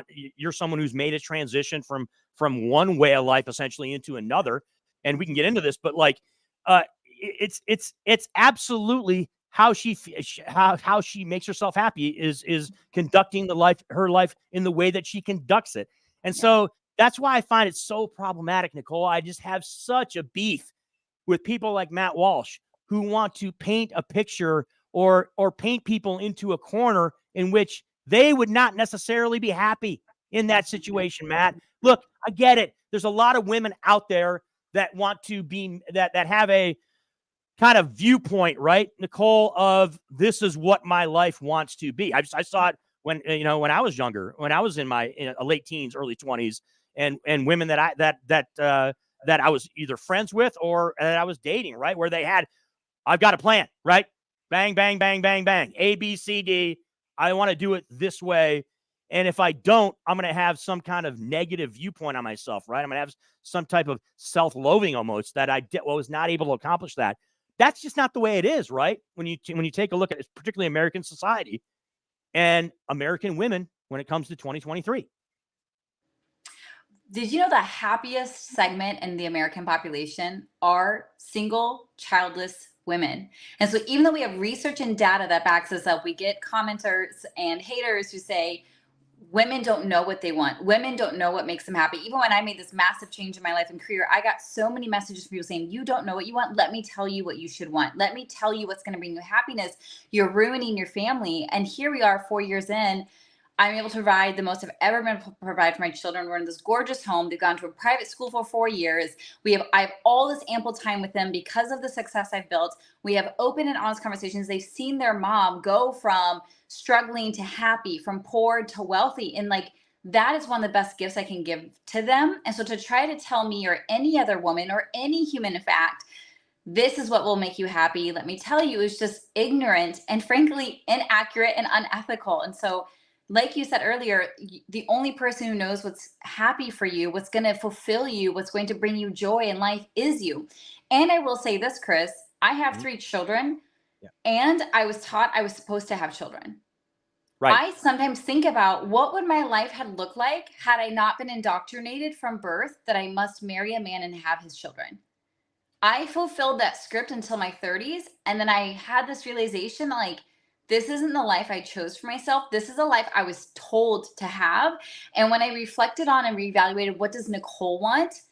you're someone who's made a transition from one way of life essentially into another. And we can get into this, but like, it's absolutely how she makes herself happy is conducting her life in the way that she conducts it. And so that's why I find it so problematic, Nikole. I just have such a beef with people like Matt Walsh who want to paint a picture or paint people into a corner in which they would not necessarily be happy in that situation, Matt. Look, I get it. There's a lot of women out there that want to be that have a kind of viewpoint, right, Nikole, of this is what my life wants to be. I saw it when I was younger, when I was in my late teens, early 20s, and women that I was either friends with or that I was dating, right, where they had, I've got a plan, right? Bang, bang, bang, bang, bang. A, B, C, D. I want to do it this way. And if I don't, I'm going to have some kind of negative viewpoint on myself, right? I'm going to have some type of self-loathing almost that I was not able to accomplish that. That's just not the way it is, right? When you take a look at it, particularly American society and American women when it comes to 2023. Did you know the happiest segment in the American population are single, childless women? And so even though we have research and data that backs us up, we get commenters and haters who say, women don't know what they want. Women don't know what makes them happy. Even when I made this massive change in my life and career, I got so many messages from people saying, you don't know what you want. Let me tell you what you should want. Let me tell you what's going to bring you happiness. You're ruining your family. And here we are 4 years in. I'm able to provide the most I've ever been able to provide for my children. We're in this gorgeous home. They've gone to a private school for 4 years. I have all this ample time with them because of the success I've built. We have open and honest conversations. They've seen their mom go from struggling to happy, from poor to wealthy. And like, that is one of the best gifts I can give to them. And so to try to tell me or any other woman or any human, in fact, this is what will make you happy, let me tell you, is just ignorant and frankly inaccurate and unethical. And so, like you said earlier, the only person who knows what's happy for you, what's going to fulfill you, what's going to bring you joy in life is you. And I will say this, Chris, I have 3 children, and I was taught I was supposed to have children. Right. I sometimes think about what would my life had looked like had I not been indoctrinated from birth that I must marry a man and have his children. I fulfilled that script until my 30s, and then I had this realization, like, this isn't the life I chose for myself. This is a life I was told to have. And when I reflected on and reevaluated, what does Nikole want?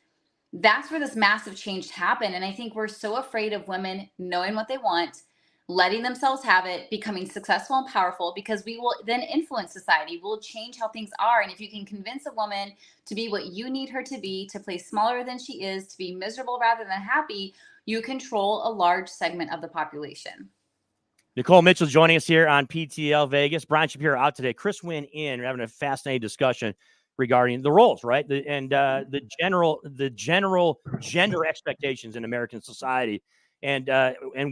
That's where this massive change happened. And I think we're so afraid of women knowing what they want, letting themselves have it, becoming successful and powerful, because we will then influence society. We'll change how things are. And if you can convince a woman to be what you need her to be, to play smaller than she is, to be miserable rather than happy, you control a large segment of the population. Nikole Mitchell joining us here on PTL Vegas. Brian Shapiro out today. Chris Winn in. We're having a fascinating discussion regarding the roles, right? The general gender expectations in American society, and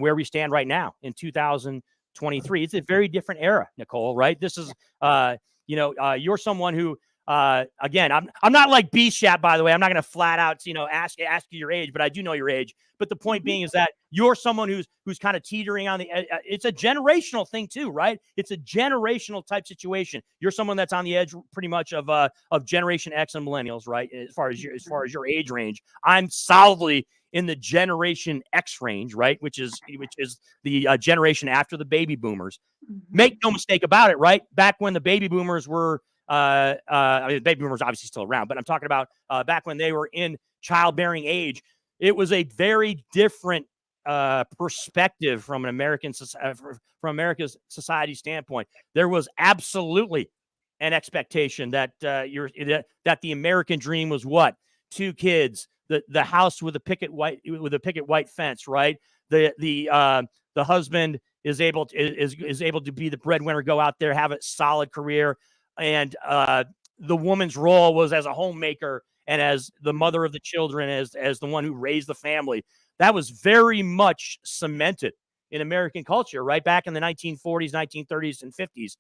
where we stand right now in 2023. It's a very different era, Nikole, right? This is, you're someone who Again, I'm not like B-Shat, by the way. I'm not going to flat out, ask you your age, but I do know your age. But the point being is that you're someone who's kind of teetering on the edge. It's a generational thing too, right? It's a generational type situation. You're someone that's on the edge pretty much of Generation X and millennials, right? As far as your age range, I'm solidly in the Generation X range, right? Which is the generation after the baby boomers. Make no mistake about it, right? Back when the baby boomers were I mean, baby boomers are obviously still around, but I'm talking about back when they were in childbearing age. It was a very different perspective from America's society standpoint. There was absolutely an expectation that that the American dream was what? 2 kids, the house with a picket white fence, right? The husband is able to be the breadwinner, go out there, have a solid career. And the woman's role was as a homemaker and as the mother of the children, as the one who raised the family. That was very much cemented in American culture, right? Back in the 1940s, 1930s, and 50s.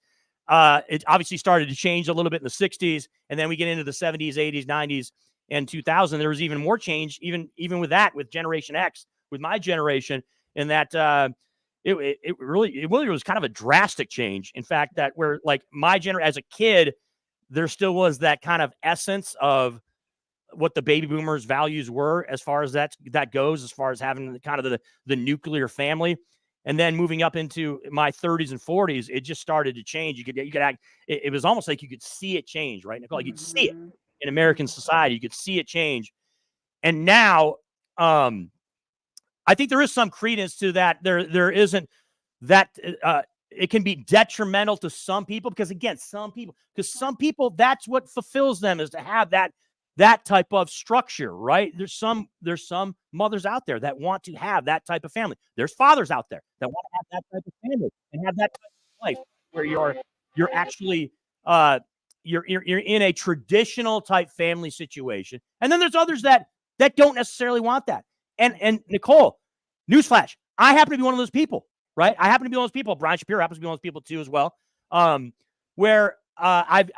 It obviously started to change a little bit in the 60s, and then we get into the 70s, 80s, 90s, and 2000. There was even more change, even with that, with Generation X, with my generation, in that it really was kind of a drastic change. In fact, that where like my generation as a kid, there still was that kind of essence of what the baby boomers' values were as far as that goes, as far as having the nuclear family. And then moving up into my 30s and 40s, it just started to change. You could act. It was almost like you could see it change, right, Nikole? You could see it in American society. You could see it change. And now, I think there is some credence to that. There isn't that. It can be detrimental to some people because some people, that's what fulfills them, is to have that type of structure, right? There's some mothers out there that want to have that type of family. There's fathers out there that want to have that type of family and have that type of life where you're actually you're in a traditional type family situation. And then there's others that don't necessarily want that. And Nikole, newsflash, I happen to be one of those people, right? I happen to be one of those people. Brian Shapiro happens to be one of those people too as well. Where I've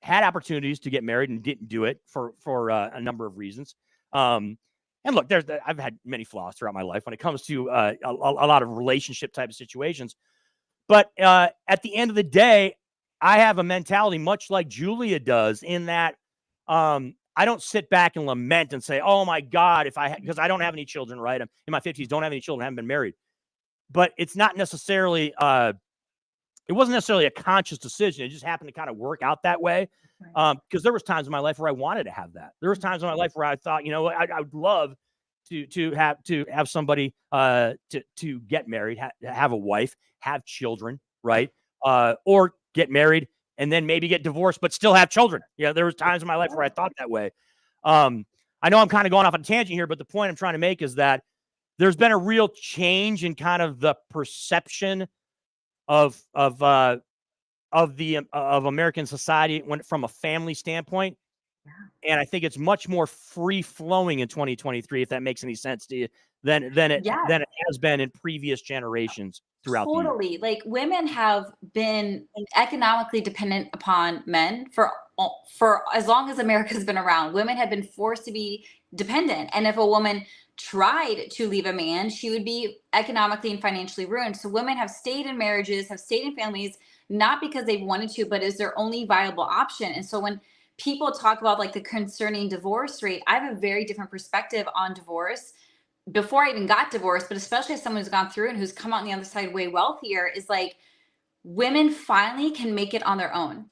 had opportunities to get married and didn't do it for a number of reasons. And look, I've had many flaws throughout my life when it comes to a lot of relationship type of situations. But at the end of the day, I have a mentality much like Julia does, in that I don't sit back and lament and say, "Oh my God," because I don't have any children, right? I'm in my 50s, don't have any children, haven't been married. But it's not necessarily it wasn't necessarily a conscious decision. It just happened to kind of work out that way. Because there was times in my life where I wanted to have that. There was times in my life where I thought, I would love to have somebody to get married, have a wife, have children, right? Or get married and then maybe get divorced, but still have children. Yeah, there was times in my life where I thought that way. I know I'm kind of going off on a tangent here, but the point I'm trying to make is that there's been a real change in kind of the perception of American society from a family standpoint. And I think it's much more free flowing in 2023, if that makes any sense to you, than it has been in previous generations throughout the years. Totally. Like, women have been economically dependent upon men for as long as America's been around. Women have been forced to be dependent. And if a woman tried to leave a man, she would be economically and financially ruined. So women have stayed in marriages, have stayed in families, not because they wanted to, but is their only viable option. And so when people talk about like the concerning divorce rate, I have a very different perspective on divorce before I even got divorced, but especially as someone who's gone through and who's come out on the other side way wealthier, is like, women finally can make it on their own.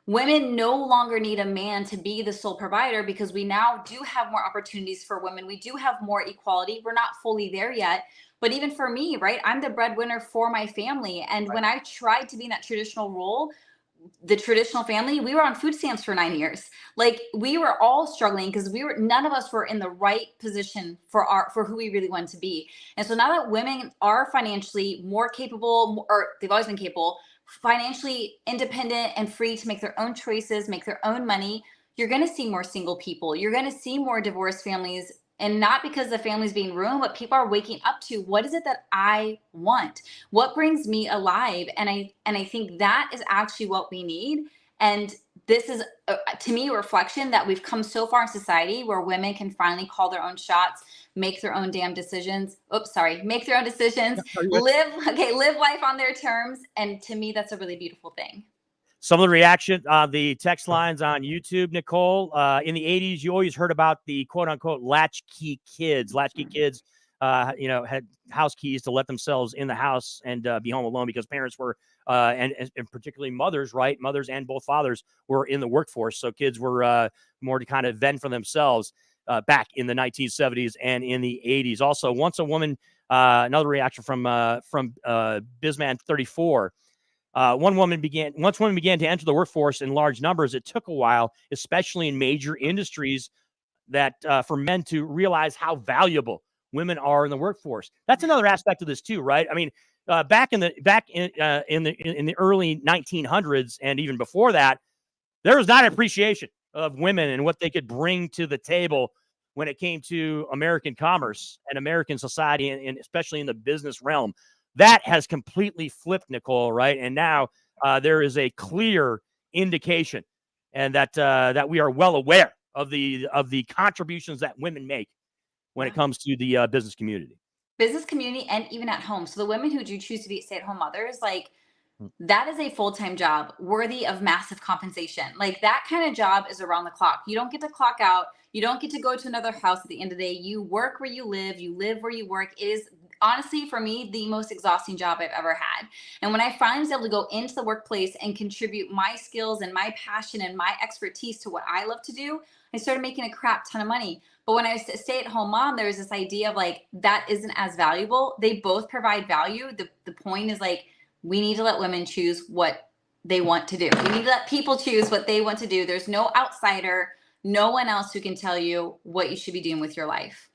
Women no longer need a man to be the sole provider, because we now do have more opportunities for women. We do have more equality. We're not fully there yet. But even for me, right, I'm the breadwinner for my family. And when I tried to be in that traditional role, the traditional family, we were on food stamps for 9 years. Like, we were all struggling because none of us were in the right position for who we really wanted to be. And so now that women are financially more capable, or they've always been capable, financially independent and free to make their own choices, make their own money, you're going to see more single people. You're going to see more divorced families. And not because the family's being ruined, but people are waking up to, what is it that I want? What brings me alive? And I think that is actually what we need. And this is, to me, a reflection that we've come so far in society where women can finally call their own shots, make their own damn decisions. Make their own decisions, live life on their terms. And to me, that's a really beautiful thing. Some of the reaction on the text lines on YouTube, Nikole, in the 80s, you always heard about the quote unquote latchkey kids. Latchkey kids, had house keys to let themselves in the house and be home alone because parents were, and particularly mothers, right? Mothers and both fathers were in the workforce. So kids were more to kind of fend for themselves back in the 1970s and in the 80s. Also, once a woman, another reaction from Bizman 34. Once women began to enter the workforce in large numbers, it took a while, especially in major industries, that for men to realize how valuable women are in the workforce. That's another aspect of this too, right? I mean, back in the early 1900s and even before that, there was not an appreciation of women and what they could bring to the table when it came to American commerce and American society, and especially in the business realm. That has completely flipped, Nikole, right? And now there is a clear indication, and that we are well aware of the contributions that women make when it comes to the business community. Business community and even at home. So the women who do choose to be stay-at-home mothers, like that is a full-time job worthy of massive compensation. Like that kind of job is around the clock. You don't get to clock out. You don't get to go to another house at the end of the day. You work where you live where you work. It is honestly, for me, the most exhausting job I've ever had. And when I finally was able to go into the workplace and contribute my skills and my passion and my expertise to what I love to do, I started making a crap ton of money. But when I was a stay-at-home mom, there was this idea of like, that isn't as valuable. They both provide value. The point is like, we need to let women choose what they want to do. We need to let people choose what they want to do. There's no outsider, no one else who can tell you what you should be doing with your life.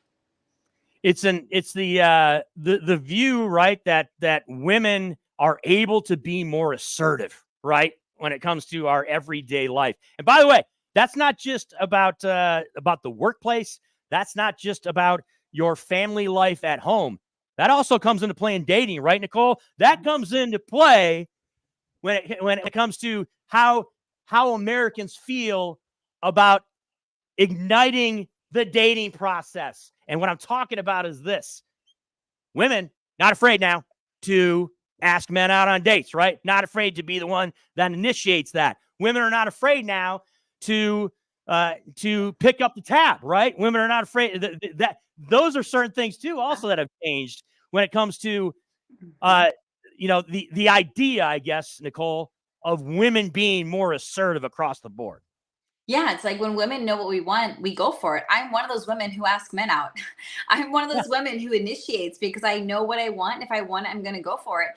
It's the view, right, that women are able to be more assertive, right, when it comes to our everyday life. And by the way, that's not just about the workplace. That's not just about your family life at home. That also comes into play in dating, right, Nikole? That comes into play when it comes to how Americans feel about igniting the dating process. And what I'm talking about is this. Women, not afraid now to ask men out on dates, right? Not afraid to be the one that initiates that. Women are not afraid now to pick up the tab, right? Women are not afraid that those are certain things too also that have changed when it comes to the idea, I guess, Nikole, of women being more assertive across the board. Yeah, it's like when women know what we want, we go for it. I'm one of those women who ask men out. I'm one of those women who initiates because I know what I want. If I want it, I'm going to go for it.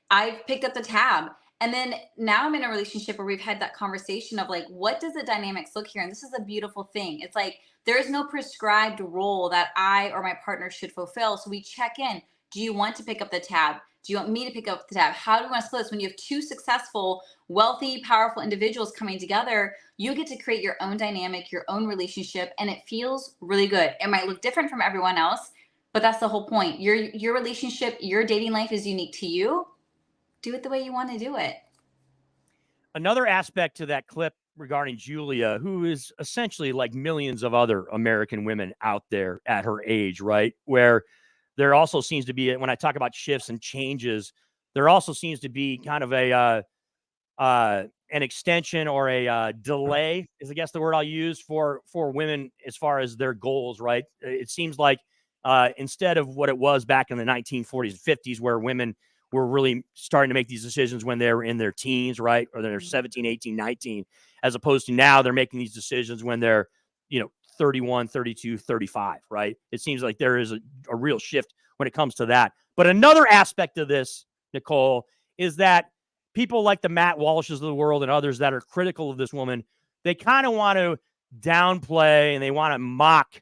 I've picked up the tab. And then now I'm in a relationship where we've had that conversation of like, what does the dynamics look here? And this is a beautiful thing. It's like, there is no prescribed role that I or my partner should fulfill. So we check in. Do you want to pick up the tab? Do you want me to pick up the tab? How do we want to split this? When you have two successful, wealthy, powerful individuals coming together, you get to create your own dynamic, your own relationship, and it feels really good. It might look different from everyone else, but that's the whole point. Your relationship, your dating life is unique to you. Do it the way you want to do it. Another aspect to that clip regarding Julia, who is essentially like millions of other American women out there at her age, right? Where there also seems to be, when I talk about shifts and changes, there also seems to be kind of an extension or a delay is, I guess, the word I'll use for women as far as their goals, right? It seems like instead of what it was back in the 1940s and 50s, where women were really starting to make these decisions when they were in their teens, right? Or they're 17, 18, 19, as opposed to now they're making these decisions when they're, 31, 32, 35, right? It seems like there is a real shift when it comes to that. But another aspect of this, Nikole, is that people like the Matt Walshes of the world and others that are critical of this woman, they kind of want to downplay and they want to mock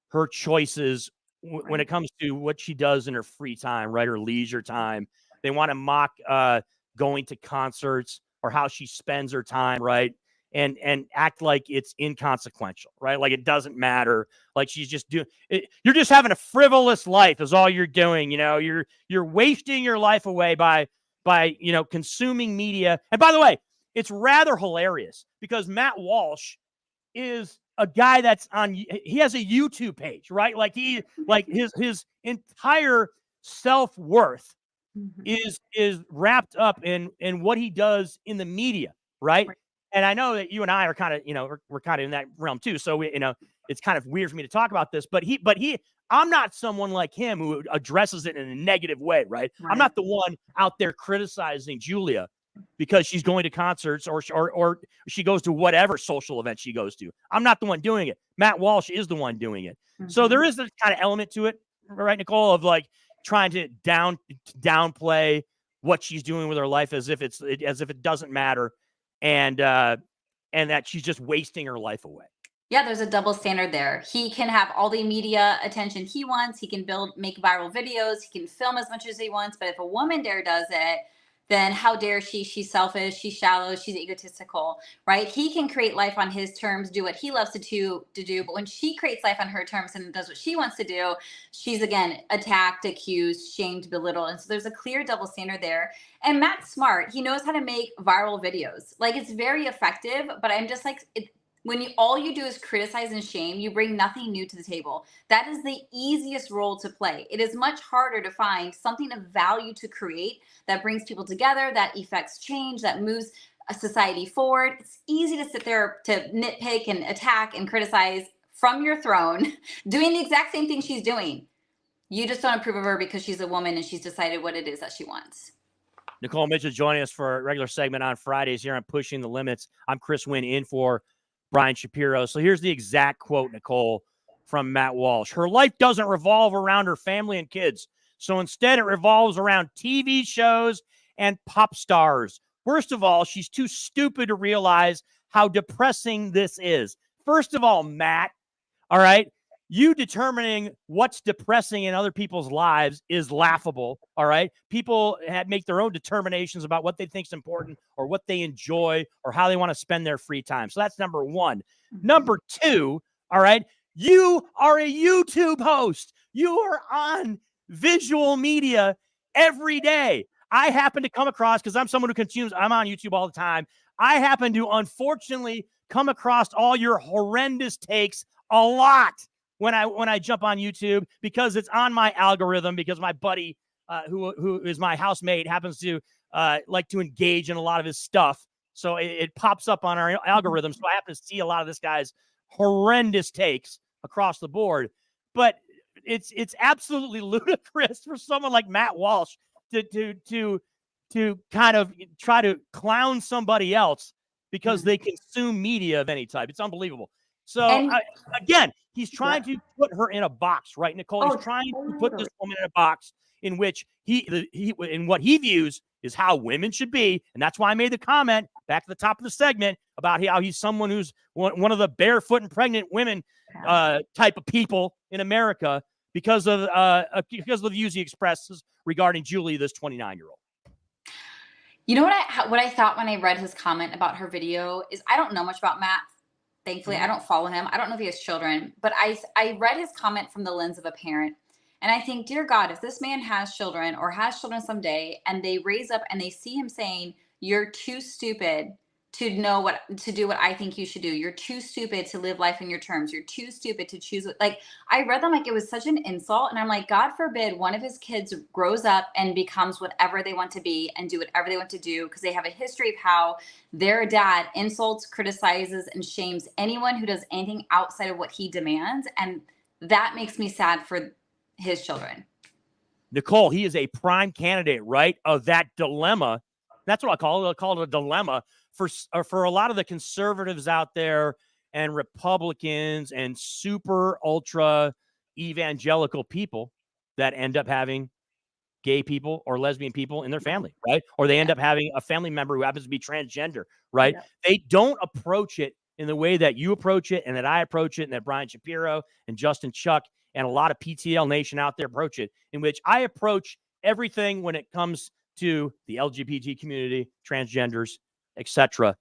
her choices when it comes to what she does in her free time, right? Her leisure time. They want to mock going to concerts or how she spends her time, right? And act like it's inconsequential, right? Like it doesn't matter. Like she's just doing it. You're just having a frivolous life is all you're doing. You're wasting your life away by consuming media. And by the way, it's rather hilarious because Matt Walsh is a guy that's he has a YouTube page, right? Like his entire self-worth is wrapped up in what he does in the media, right? And I know that you and I are kind of, we're kind of in that realm too. So it's kind of weird for me to talk about this, but I'm not someone like him who addresses it in a negative way, right? I'm not the one out there criticizing Julia because she's going to concerts or she goes to whatever social event she goes to. I'm not the one doing it. Matt Walsh is the one doing it. So there is this kind of element to it, right, Nikole, of like trying to downplay what she's doing with her life as if it doesn't matter, and that she's just wasting her life away. Yeah, there's a double standard there. He can have all the media attention he wants. He can make viral videos. He can film as much as he wants. But if a woman does it, then how dare she? She's selfish. She's shallow. She's egotistical, right? He can create life on his terms, do what he loves to do. But when she creates life on her terms and does what she wants to do, she's, again, attacked, accused, shamed, belittled. And so there's a clear double standard there. And Matt's smart. He knows how to make viral videos. Like, it's very effective. But I'm just like, when all you do is criticize and shame, you bring nothing new to the table. That is the easiest role to play. It is much harder to find something of value to create that brings people together, that effects change, that moves a society forward. It's easy to sit there to nitpick and attack and criticize from your throne, doing the exact same thing she's doing. You just don't approve of her because she's a woman and she's decided what it is that she wants. Nikole Mitchell joining us for a regular segment on Fridays here on Pushing the Limits. I'm Chris Winn in for Brian Shapiro. So here's the exact quote, Nikole, from Matt Walsh. Her life doesn't revolve around her family and kids. So instead, it revolves around TV shows and pop stars. First of all, she's too stupid to realize how depressing this is. First of all, Matt, all right, you determining what's depressing in other people's lives is laughable, all right? People make their own determinations about what they think is important or what they enjoy or how they want to spend their free time. So that's number one. Number two, all right, you are a YouTube host. You are on visual media every day. I happen to come across, because I'm someone who I'm on YouTube all the time. I happen to, unfortunately, come across all your horrendous takes a lot when I jump on YouTube, because it's on my algorithm, because my buddy who is my housemate happens to like to engage in a lot of his stuff. So it pops up on our algorithm. So I happen to see a lot of this guy's horrendous takes across the board. But it's absolutely ludicrous for someone like Matt Walsh to kind of try to clown somebody else because they consume media of any type. It's unbelievable. So again, he's trying to put her in a box, right, Nikole? He's trying to put this woman in a box in which in what he views is how women should be. And that's why I made the comment back at the top of the segment about how he's someone who's one of the barefoot and pregnant women type of people in America because of the views he expresses regarding Julie, this 29-year-old. You know what I thought when I read his comment about her video is, I don't know much about Matt. Thankfully, I don't follow him. I don't know if he has children, but I read his comment from the lens of a parent. And I think, dear God, if this man has children or has children someday and they raise up and they see him saying, you're too stupid to know what to do, what I think you should do. You're too stupid to live life on your terms. You're too stupid to choose. Like, I read them like it was such an insult. And I'm like, God forbid one of his kids grows up and becomes whatever they want to be and do whatever they want to do, because they have a history of how their dad insults, criticizes, and shames anyone who does anything outside of what he demands. And that makes me sad for his children. Nikole, he is a prime candidate, right, of that dilemma. That's what I call it. I call it a dilemma for a lot of the conservatives out there and Republicans and super ultra evangelical people that end up having gay people or lesbian people in their family, right? Or they end up having a family member who happens to be transgender, right? Yeah. They don't approach it in the way that you approach it and that I approach it and that Brian Shapiro and Justin Chuck and a lot of PTL Nation out there approach it, in which I approach everything when it comes to the LGBT community, transgenders, etc.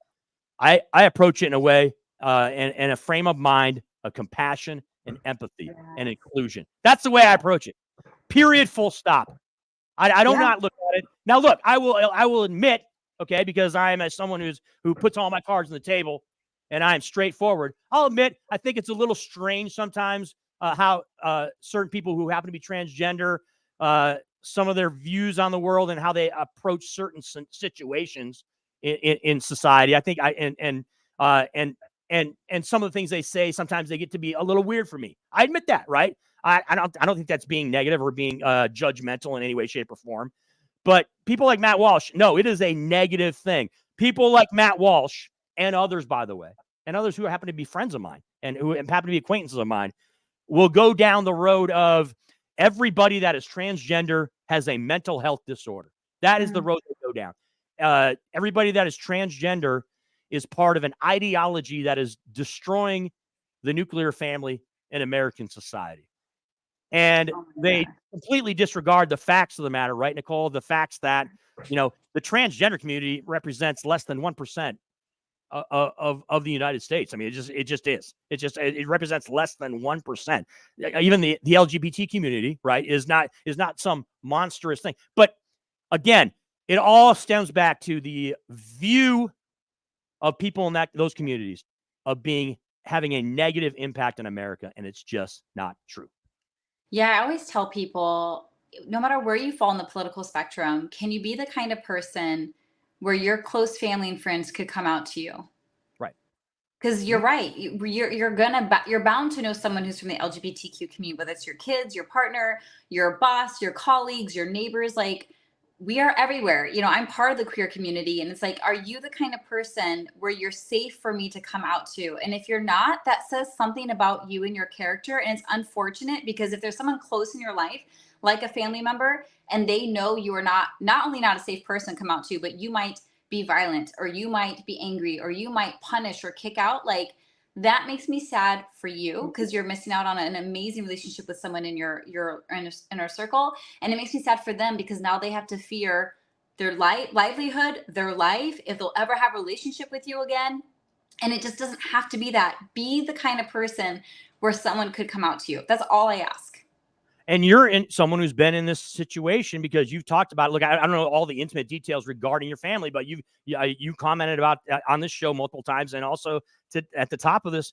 I approach it in a way and a frame of mind of compassion and empathy and inclusion. That's the way I approach it. Period. Full stop. I don't not look at it. Now, look, I will admit okay, because I am as someone who puts all my cards on the table and I am straightforward. I'll admit, I think it's a little strange sometimes how certain people who happen to be transgender, some of their views on the world and how they approach certain situations in society. I think and some of the things they say, sometimes they get to be a little weird for me. I admit that, right? I don't think that's being negative or being judgmental in any way, shape, or form. But people like Matt Walsh, no, it is a negative thing. People like Matt Walsh and others, by the way, and others who happen to be friends of mine and who happen to be acquaintances of mine, will go down the road of everybody that is transgender has a mental health disorder. That is the road they go down. Everybody that is transgender is part of an ideology that is destroying the nuclear family in American society. And they completely disregard the facts of the matter, right, Nikole? The facts that, the transgender community represents less than 1% of the United States. I mean, it just is. It represents less than 1%. Even the LGBT community, right, is not some monstrous thing. But again, it all stems back to the view of people in those communities of having a negative impact on America, and it's just not true. Yeah, I always tell people, no matter where you fall in the political spectrum, can you be the kind of person where your close family and friends could come out to you? Right. Because you're right. You're bound to know someone who's from the LGBTQ community, whether it's your kids, your partner, your boss, your colleagues, your neighbors. Like, we are everywhere. I'm part of the queer community, and it's like, are you the kind of person where you're safe for me to come out to? And if you're not, that says something about you and your character. And it's unfortunate because if there's someone close in your life, like a family member, and they know you are not only not a safe person to come out to, but you might be violent, or you might be angry, or you might punish or kick out, like, that makes me sad for you because you're missing out on an amazing relationship with someone in your inner circle. And it makes me sad for them because now they have to fear their livelihood, their life, if they'll ever have a relationship with you again. And it just doesn't have to be that. Be the kind of person where someone could come out to you. That's all I ask. And you're someone who's been in this situation because you've talked about it. Look, I don't know all the intimate details regarding your family, but you commented about on this show multiple times, and also at the top of this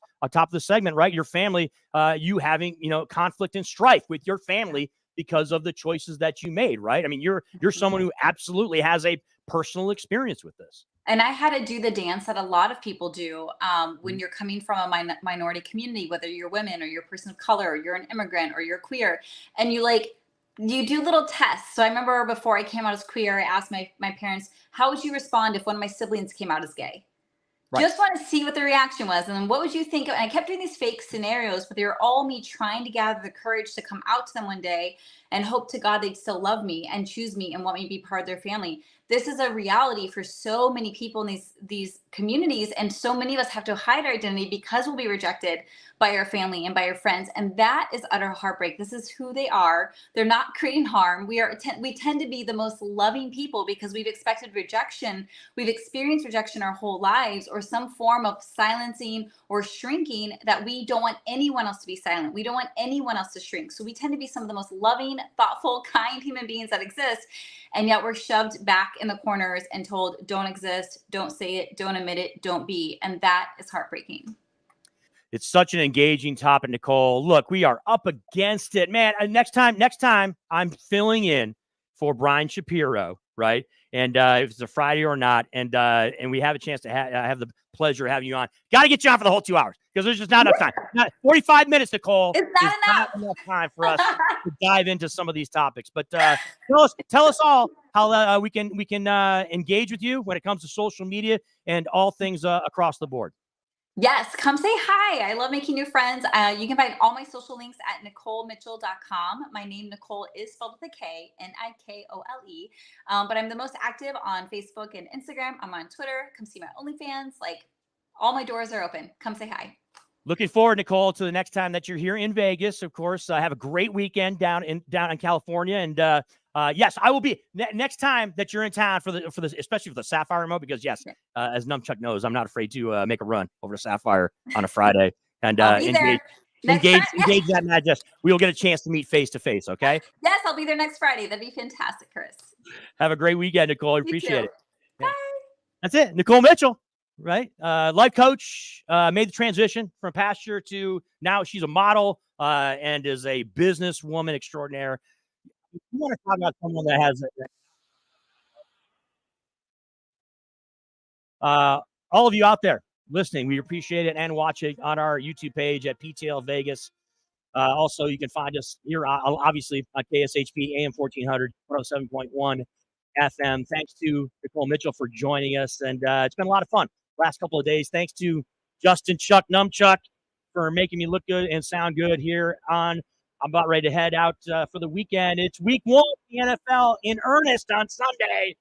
segment, right? Your family, you having conflict and strife with your family because of the choices that you made, right? I mean, you're someone who absolutely has a personal experience with this. And I had to do the dance that a lot of people do when you're coming from a minority community, whether you're women or you're a person of color, or you're an immigrant or you're queer, and you do little tests. So I remember before I came out as queer, I asked my parents, how would you respond if one of my siblings came out as gay? Right. Just want to see what the reaction was. And then what would you think? And I kept doing these fake scenarios, but they were all me trying to gather the courage to come out to them one day and hope to God they'd still love me and choose me and want me to be part of their family. This is a reality for so many people in these communities, and so many of us have to hide our identity because we'll be rejected by our family and by our friends, and that is utter heartbreak. This is who they are. They're not creating harm. We tend to be the most loving people because we've expected rejection. We've experienced rejection our whole lives, or some form of silencing or shrinking, that we don't want anyone else to be silent. We don't want anyone else to shrink. So we tend to be some of the most loving, thoughtful, kind human beings that exist. And yet we're shoved back in the corners and told, don't exist, don't say it, don't admit it, don't be. And that is heartbreaking. It's such an engaging topic, Nikole. Look, we are up against it, man. Next time I'm filling in for Brian Shapiro, right? And if it's a Friday or not, and we have a chance to have the pleasure of having you on, got to get you on for the whole 2 hours because there's just not enough time. 45 minutes, Nikole. It's not enough time for us to dive into some of these topics. But tell us all how we can engage with you when it comes to social media and all things across the board. Yes, come say hi. I love making new friends. You can find all my social links at NikoleMitchell.com. My name, Nikole, is spelled with a K, Nikole. But I'm the most active on Facebook and Instagram. I'm on Twitter. Come see my Onlyfans. Like, all my doors are open. Come say hi. Looking forward, Nikole, to the next time that you're here in Vegas. Of course, have a great weekend down in California, and yes, I will be next time that you're in town for this, especially for the Sapphire remote. Because yes, as Numchuck knows, I'm not afraid to make a run over to Sapphire on a Friday and engage that magic. We will get a chance to meet face to face. Okay. Yes, I'll be there next Friday. That'd be fantastic, Chris. Have a great weekend, Nikole. I appreciate it. Bye. That's it. Nikole Mitchell, right? Life coach, made the transition from pastor to now she's a model and is a businesswoman extraordinaire. You want to talk about someone that has all of you out there listening, we appreciate it, and watching on our YouTube page at PTL Vegas. Also, you can find us here, obviously, on KSHP AM 1400, 107.1 FM. Thanks to Nikole Mitchell for joining us, and it's been a lot of fun last couple of days. Thanks to Justin Chuck Numchuck for making me look good and sound good here on. I'm about ready to head out for the weekend. It's week 1 of the NFL in earnest on Sunday.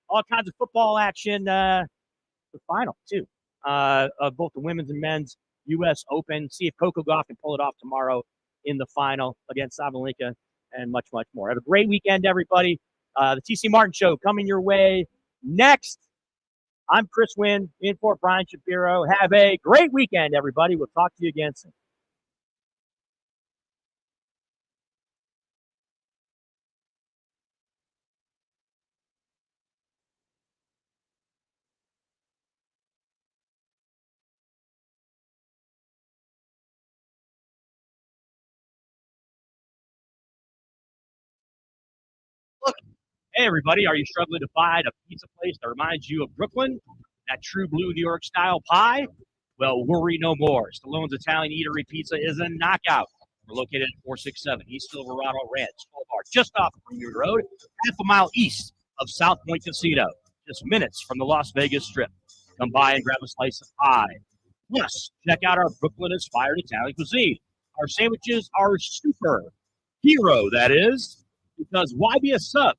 All kinds of football action. The final, too, of both the women's and men's U.S. Open. See if Coco Gauff can pull it off tomorrow in the final against Sabalenka, and much, much more. Have a great weekend, everybody. The TC Martin Show coming your way next. I'm Chris Winn, in for Brian Shapiro. Have a great weekend, everybody. We'll talk to you again soon. Hey, everybody. Are you struggling to find a pizza place that reminds you of Brooklyn? That true blue New York style pie? Well, worry no more. Stallone's Italian Eatery Pizza is a knockout. We're located at 467 East Silverado Ranch, Boulevard, just off Greenwood Road, half a mile east of South Point Casino, just minutes from the Las Vegas Strip. Come by and grab a slice of pie. Plus, check out our Brooklyn-inspired Italian cuisine. Our sandwiches are super hero, that is, because why be a sub